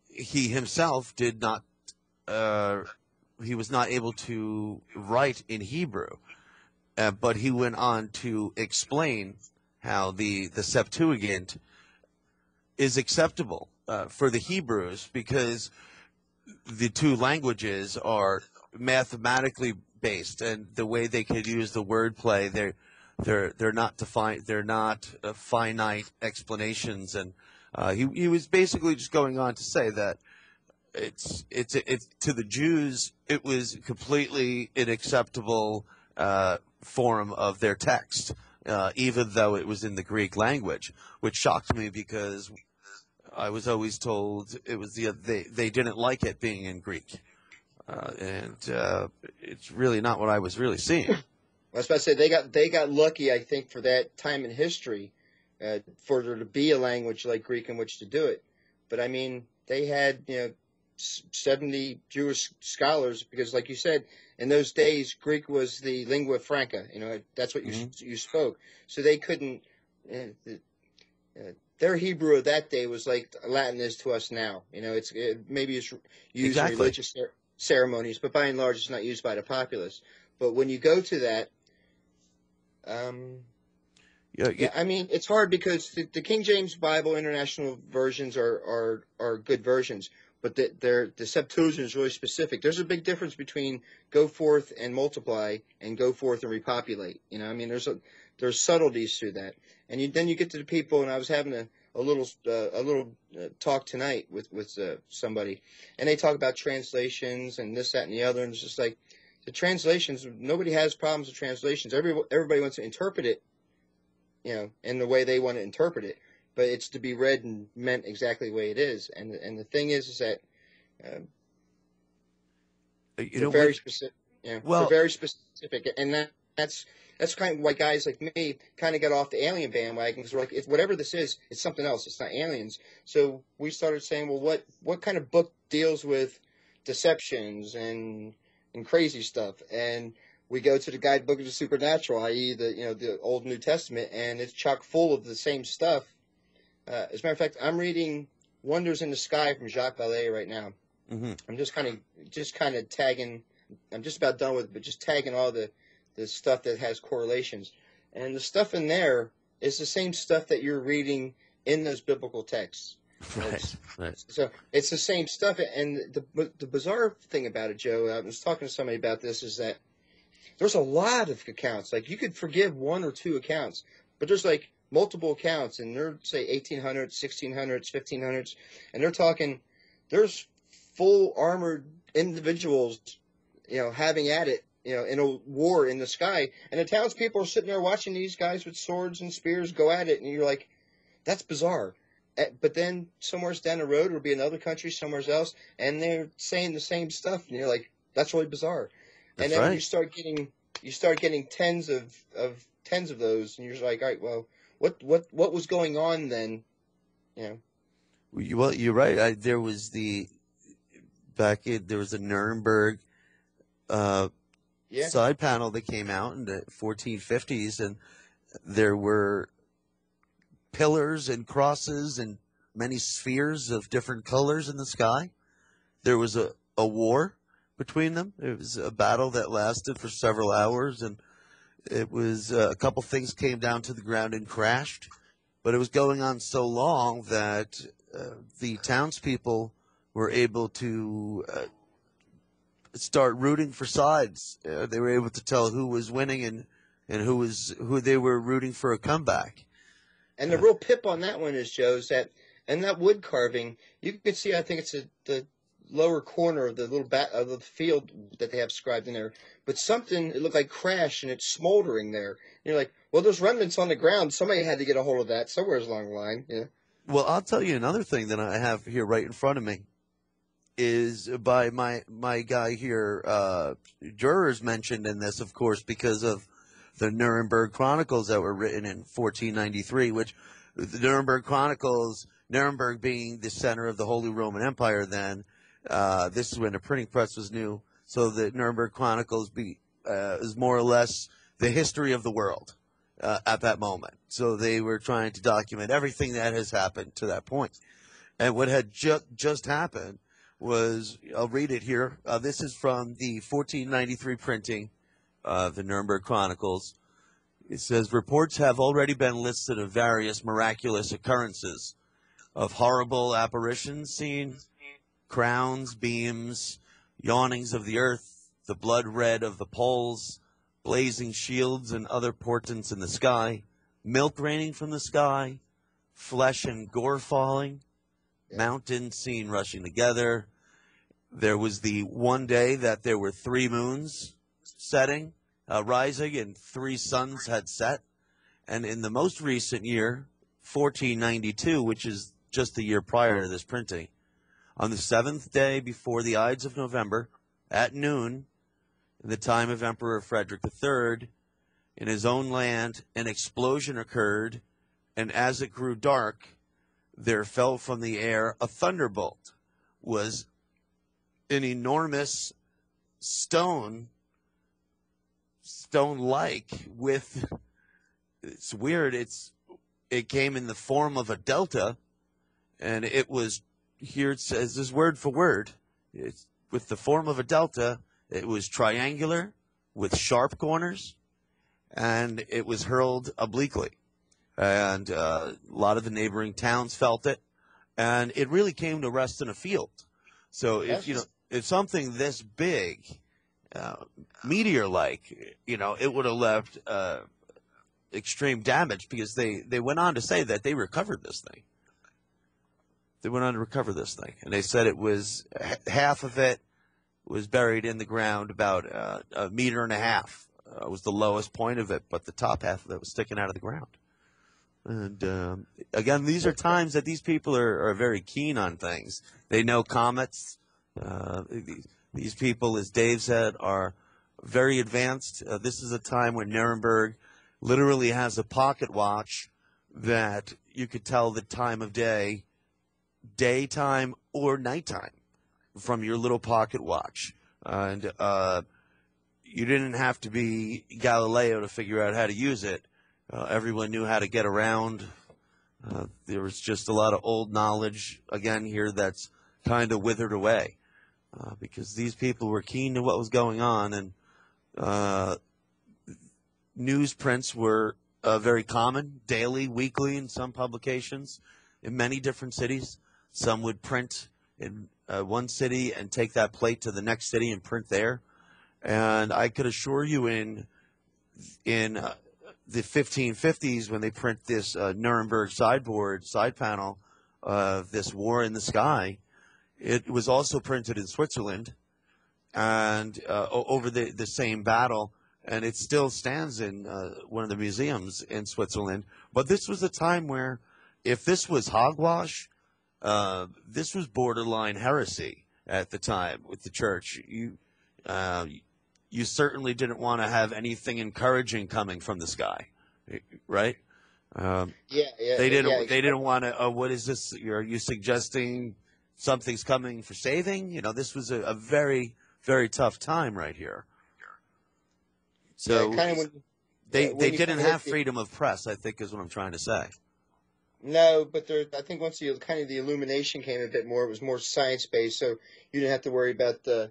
he himself did not. He was not able to write in Hebrew, but he went on to explain how the Septuagint is acceptable for the Hebrews because the two languages are mathematically based, and the way they could use the wordplay, they're not defined, they're not finite explanations, and he was basically just going on to say that it's to the Jews it was completely unacceptable form of their text, even though it was in the Greek language, which shocked me because I was always told it was they didn't like it being in Greek, and it's really not what I was really seeing. I was about to say they got lucky, I think, for that time in history, for there to be a language like Greek in which to do it. But I mean, they had 70 Jewish scholars because, like you said, in those days Greek was the lingua franca. That's what you spoke. So they couldn't. Their Hebrew of that day was like Latin is to us now. Maybe it's used in religious ceremonies, but by and large, it's not used by the populace. But when you go to that, I mean, it's hard because the King James Bible International versions are good versions, but the Septuagint is really specific. There's a big difference between go forth and multiply and go forth and repopulate. I mean, there's subtleties to that. And then you get to the people, and I was having a little talk tonight with somebody, and they talk about translations and this, that, and the other, and it's just like the translations. Nobody has problems with translations. Everybody wants to interpret it, in the way they want to interpret it, but it's to be read and meant exactly the way it is. And the thing is that they're very specific. They're very specific, and that's kind of why guys like me kind of got off the alien bandwagon, because we're like, whatever this is, it's something else. It's not aliens. So we started saying, well, what kind of book deals with deceptions and crazy stuff? And we go to the guidebook of the supernatural, i.e. the Old New Testament, and it's chock full of the same stuff. As a matter of fact, I'm reading Wonders in the Sky from Jacques Vallée right now. Mm-hmm. I'm just kind of tagging. I'm just about done with it, but just tagging all the stuff that has correlations. And the stuff in there is the same stuff that you're reading in those biblical texts. Right. So it's the same stuff. And the bizarre thing about it, Joe, I was talking to somebody about this, is that there's a lot of accounts. Like, you could forgive one or two accounts, but there's like multiple accounts, and they're, say, 1800s, 1600s, 1500s, and they're talking, there's full armored individuals, having at it, in a war in the sky, and the townspeople are sitting there watching these guys with swords and spears go at it, and you're like, that's bizarre. But then somewhere down the road, it'll be another country somewhere else, and they're saying the same stuff, and you're like, that's really bizarre. That's and then you start getting tens of those, and you're like, all right, well, what was going on then? Well, you're right. There was a Nuremberg side panel that came out in the 1450s, and there were pillars and crosses and many spheres of different colors in the sky. There was a war between them. It was a battle that lasted for several hours, and it was a couple things came down to the ground and crashed, but it was going on so long that the townspeople were able to start rooting for sides. They were able to tell who was winning and who they were rooting for a comeback. And the real pip on that one is, Joe, is that in that wood carving, you can see, I think it's the lower corner of the little of the field that they have scribed in there, but something, it looked like crashed, and it's smoldering there. And you're like, well, there's remnants on the ground. Somebody had to get a hold of that somewhere along the line. Yeah. Well, I'll tell you another thing that I have here right in front of me is by my guy here. Jurors mentioned in this, of course, because of the Nuremberg Chronicles that were written in 1493, which the Nuremberg Chronicles, Nuremberg being the center of the Holy Roman Empire then, this is when the printing press was new, so the Nuremberg Chronicles is more or less the history of the world at that moment. So they were trying to document everything that has happened to that point. And what had just happened was, I'll read it here. This is from the 1493 printing of the Nuremberg Chronicles. It says, reports have already been listed of various miraculous occurrences, of horrible apparitions seen, crowns, beams, yawnings of the earth, the blood red of the poles, blazing shields and other portents in the sky, milk raining from the sky, flesh and gore falling, mountains seen rushing together. There was the one day that there were 3 moons rising, and 3 suns had set. And in the most recent year, 1492, which is just the year prior to this printing, on the 7th day before the Ides of November, at noon, in the time of Emperor Frederick III, in his own land, an explosion occurred, and as it grew dark, there fell from the air a thunderbolt. Was an enormous stone-like with, it's weird, it came in the form of a delta, and it was, here it says this word for word, it's with the form of a delta. It was triangular with sharp corners, and it was hurled obliquely. And a lot of the neighboring towns felt it, and it really came to rest in a field. So if something this big, meteor-like, it would have left extreme damage, because they went on to say that they recovered this thing. They went on to recover this thing, and they said it was half of it was buried in the ground, about 1.5 meters. Was the lowest point of it, but the top half of it was sticking out of the ground. And again, these are times that these people are very keen on things. They know comets. These people, as Dave said, are very advanced. This is a time when Nuremberg literally has a pocket watch that you could tell the time of day, daytime or nighttime, from your little pocket watch. And you didn't have to be Galileo to figure out how to use it. Everyone knew how to get around. There was just a lot of old knowledge, again, here that's kind of withered away, because these people were keen to what was going on, and newsprints were very common, daily, weekly in some publications in many different cities. Some would print in one city and take that plate to the next city and print there. And I could assure you in the 1550s, when they print this Nuremberg side panel of this war in the sky, it was also printed in Switzerland and over the same battle, and it still stands in one of the museums in Switzerland. But this was a time where, if this was hogwash, this was borderline heresy at the time with the church. You certainly didn't want to have anything encouraging coming from the sky, right? They didn't want to. What is this? Are you suggesting something's coming for saving? This was a very, very tough time right here. So they didn't have freedom of press, I think, is what I'm trying to say. No, but I think once the illumination came a bit more, it was more science-based, so you didn't have to worry about the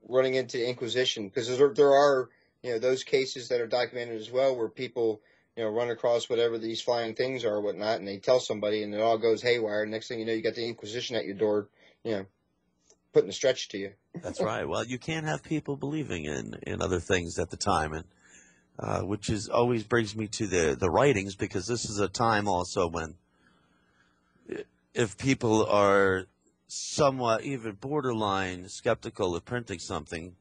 running into Inquisition, because there are those cases that are documented as well, where people run across whatever these flying things are or whatnot, and they tell somebody, and it all goes haywire. Next thing you know, you got the Inquisition at your door, putting a stretch to you. That's right. Well, you can't have people believing in other things at the time, and which always brings me to the writings, because this is a time also when, if people are somewhat, even borderline skeptical of printing something,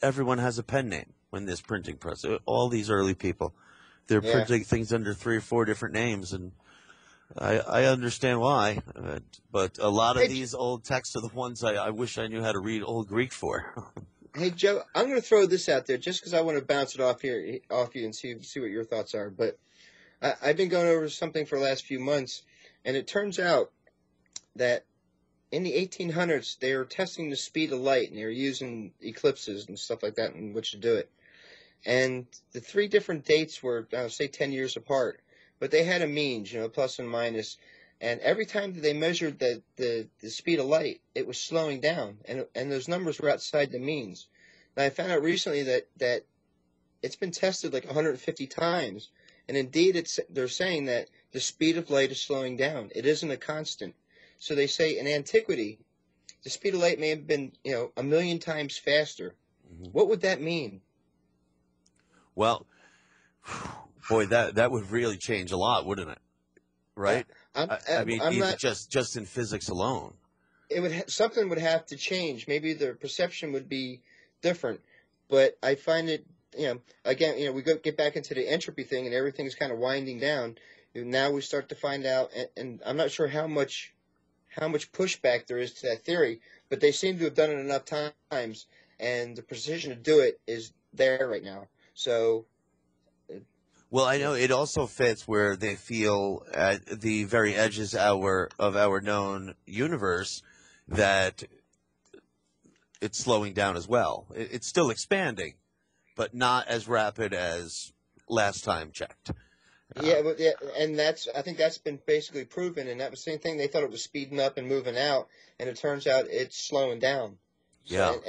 everyone has a pen name when this printing press. All these early people, they're printing things under 3 or 4 different names, and I understand why. But a lot of these old texts are the ones I wish I knew how to read Old Greek for. Hey, Joe, I'm going to throw this out there just because I want to bounce it off you and see what your thoughts are. But I've been going over something for the last few months, and it turns out that in the 1800s, they were testing the speed of light, and they were using eclipses and stuff like that in which to do it. and the three different dates were, say, 10 years apart, but they had a means, plus and minus, and every time that they measured the speed of light, it was slowing down, and those numbers were outside the means. Now, I found out recently that it's been tested like 150 times, and indeed they're saying that the speed of light is slowing down. It isn't a constant. So they say in antiquity, the speed of light may have been, 1,000,000 times faster. Mm-hmm. What would that mean? Well, boy, that would really change a lot, wouldn't it? Right? I mean, just in physics alone. Something would have to change. Maybe the perception would be different. But I find it, again, we get back into the entropy thing, and everything's kind of winding down. And now we start to find out, and I'm not sure how much pushback there is to that theory, but they seem to have done it enough times, and the precision to do it is there right now. So, well, I know it also fits where they feel at the very edges of our known universe that it's slowing down as well. It's still expanding, but not as rapid as last time checked. And I think that's been basically proven, and that was the same thing. They thought it was speeding up and moving out, and it turns out it's slowing down. So,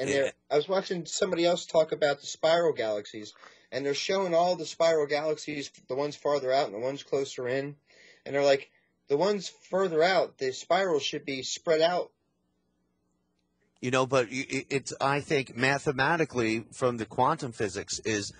I was watching somebody else talk about the spiral galaxies, and they're showing all the spiral galaxies, the ones farther out and the ones closer in, and they're like, the ones further out, the spirals should be spread out. But it's, I think, mathematically from the quantum physics is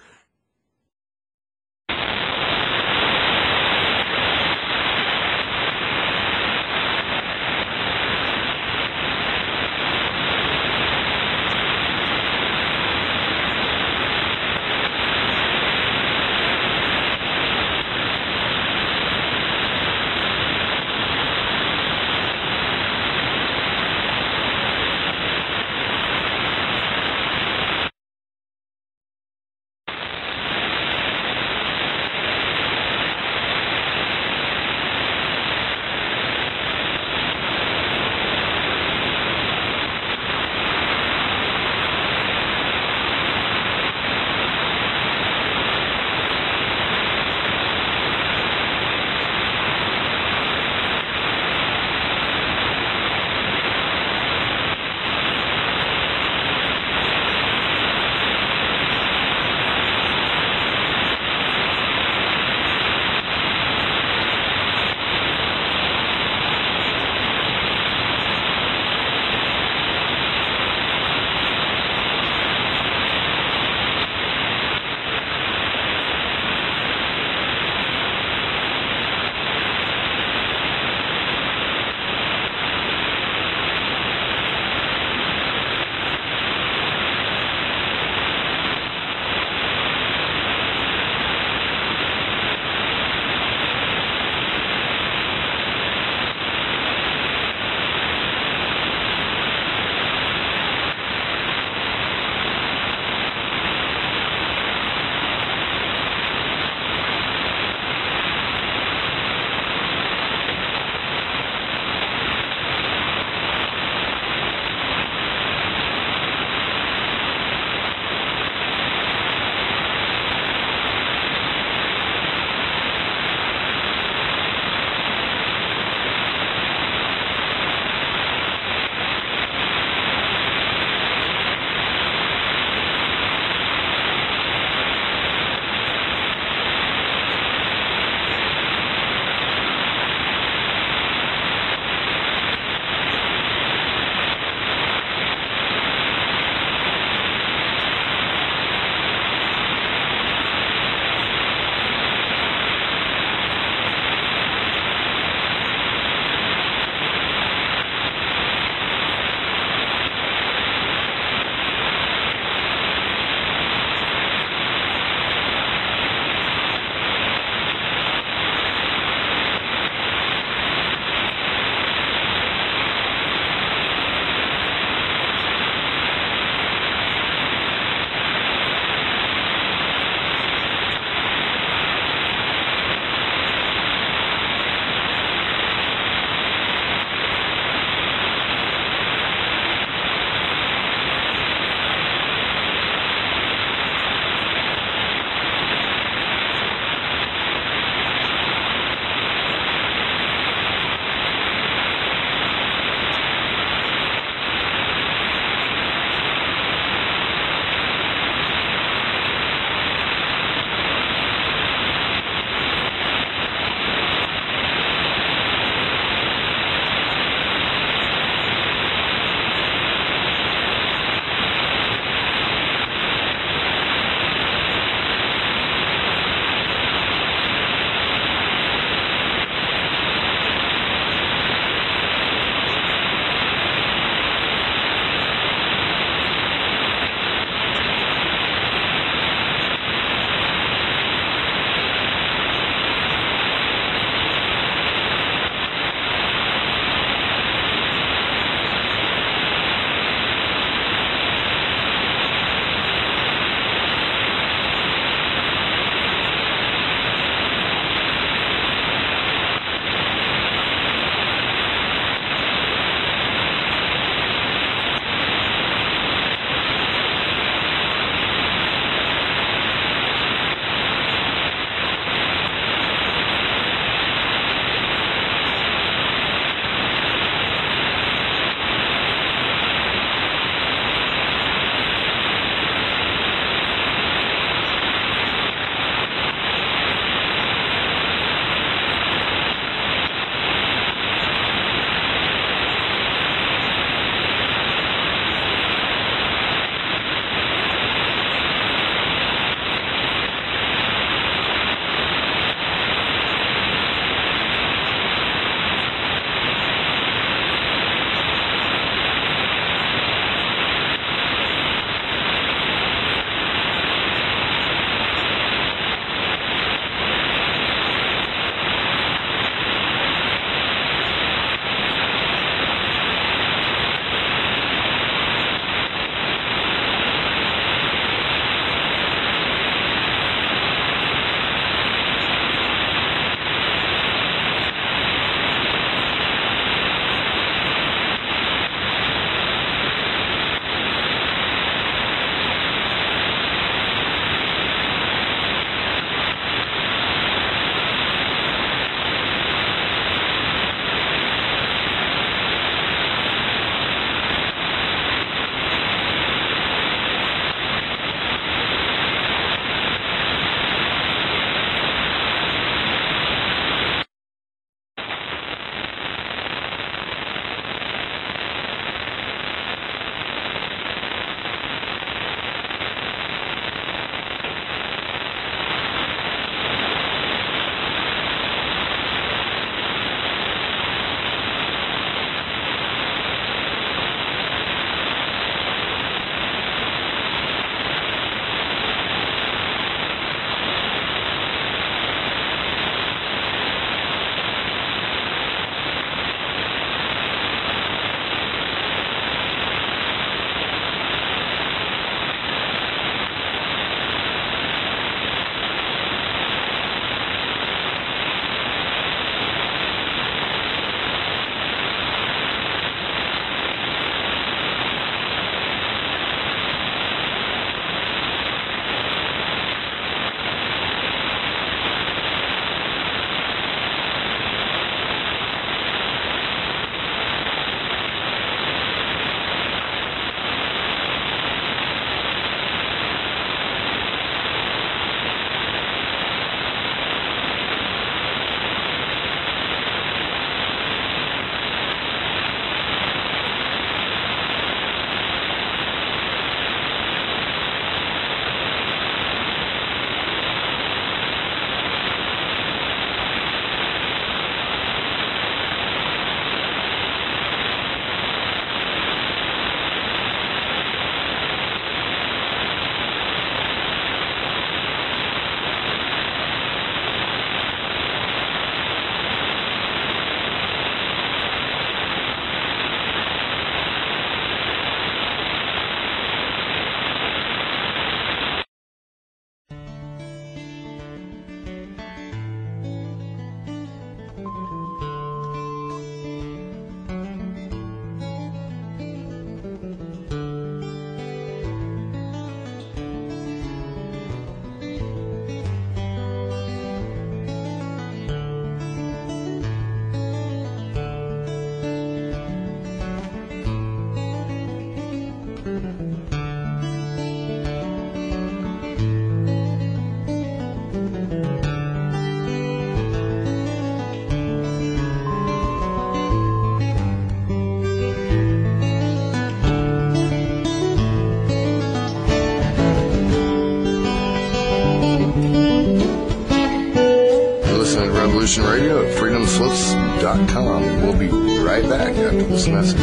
You're listening to Revolution Radio at freedomslips.com. We'll be right back after this message.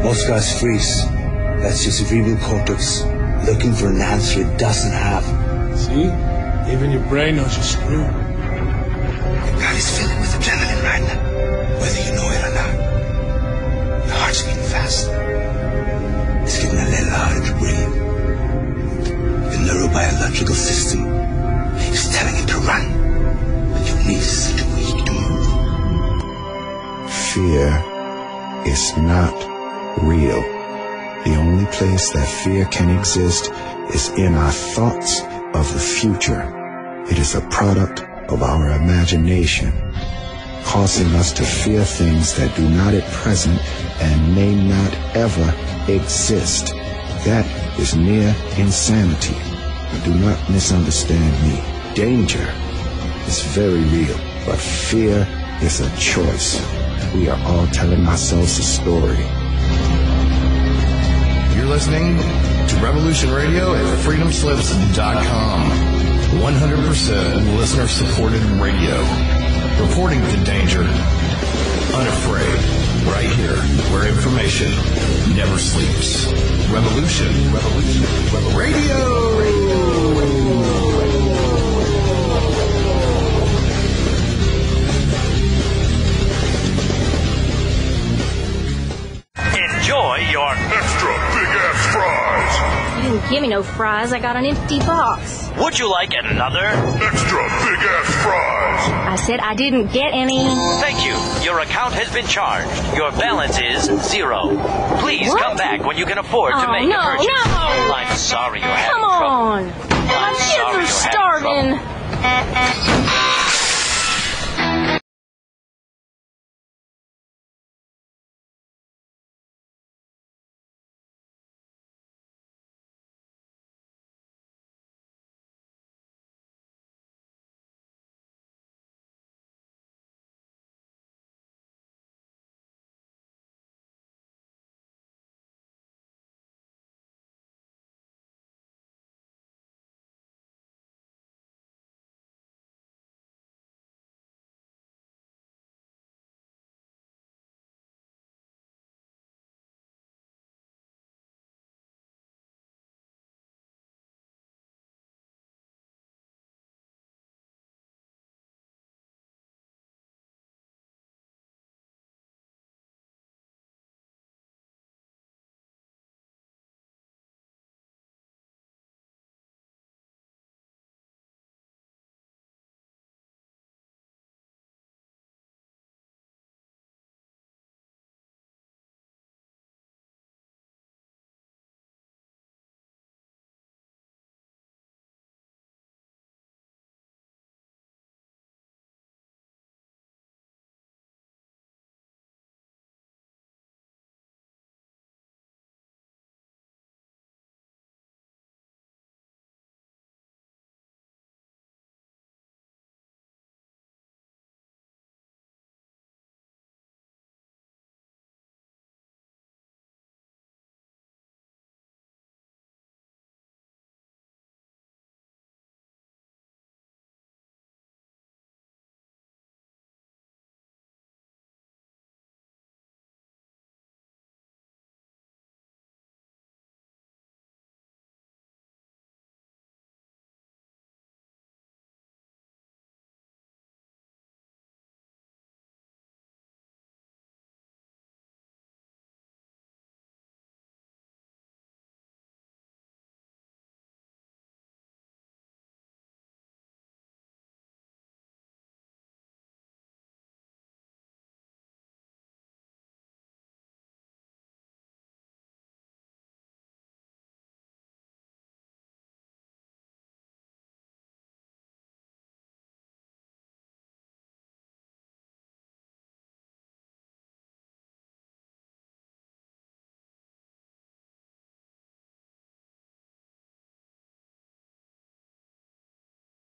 Most guys freeze. That's your cerebral cortex looking for an answer it doesn't have. See? Even your brain knows you're screwed. Your body's filling with adrenaline right now, whether you know it or not. Your heart's beating fast. It's getting a little harder to breathe. The neurobiological system is telling it to run, but your knees are too weak to move. Fear is not real. The only place that fear can exist is in our thoughts of the future. It is a product of our imagination, causing us to fear things that do not at present and may not ever exist. That is near insanity. Do not misunderstand me. Danger is very real, but fear is a choice. We are all telling ourselves a story. You're listening to Revolution Radio at freedomslips.com. 100% listener-supported radio. Reporting to danger. Unafraid. Right here, where information never sleeps. Revolution Radio. Enjoy your extra big-ass fries. You didn't give me no fries. I got an empty box. Would you like another extra big-ass fries? I said I didn't get any. Thank you. Your account has been charged. Your balance is 0. Please come back when you can afford to make a purchase. No. I'm sorry you're having Come trouble. on. My kids are starving.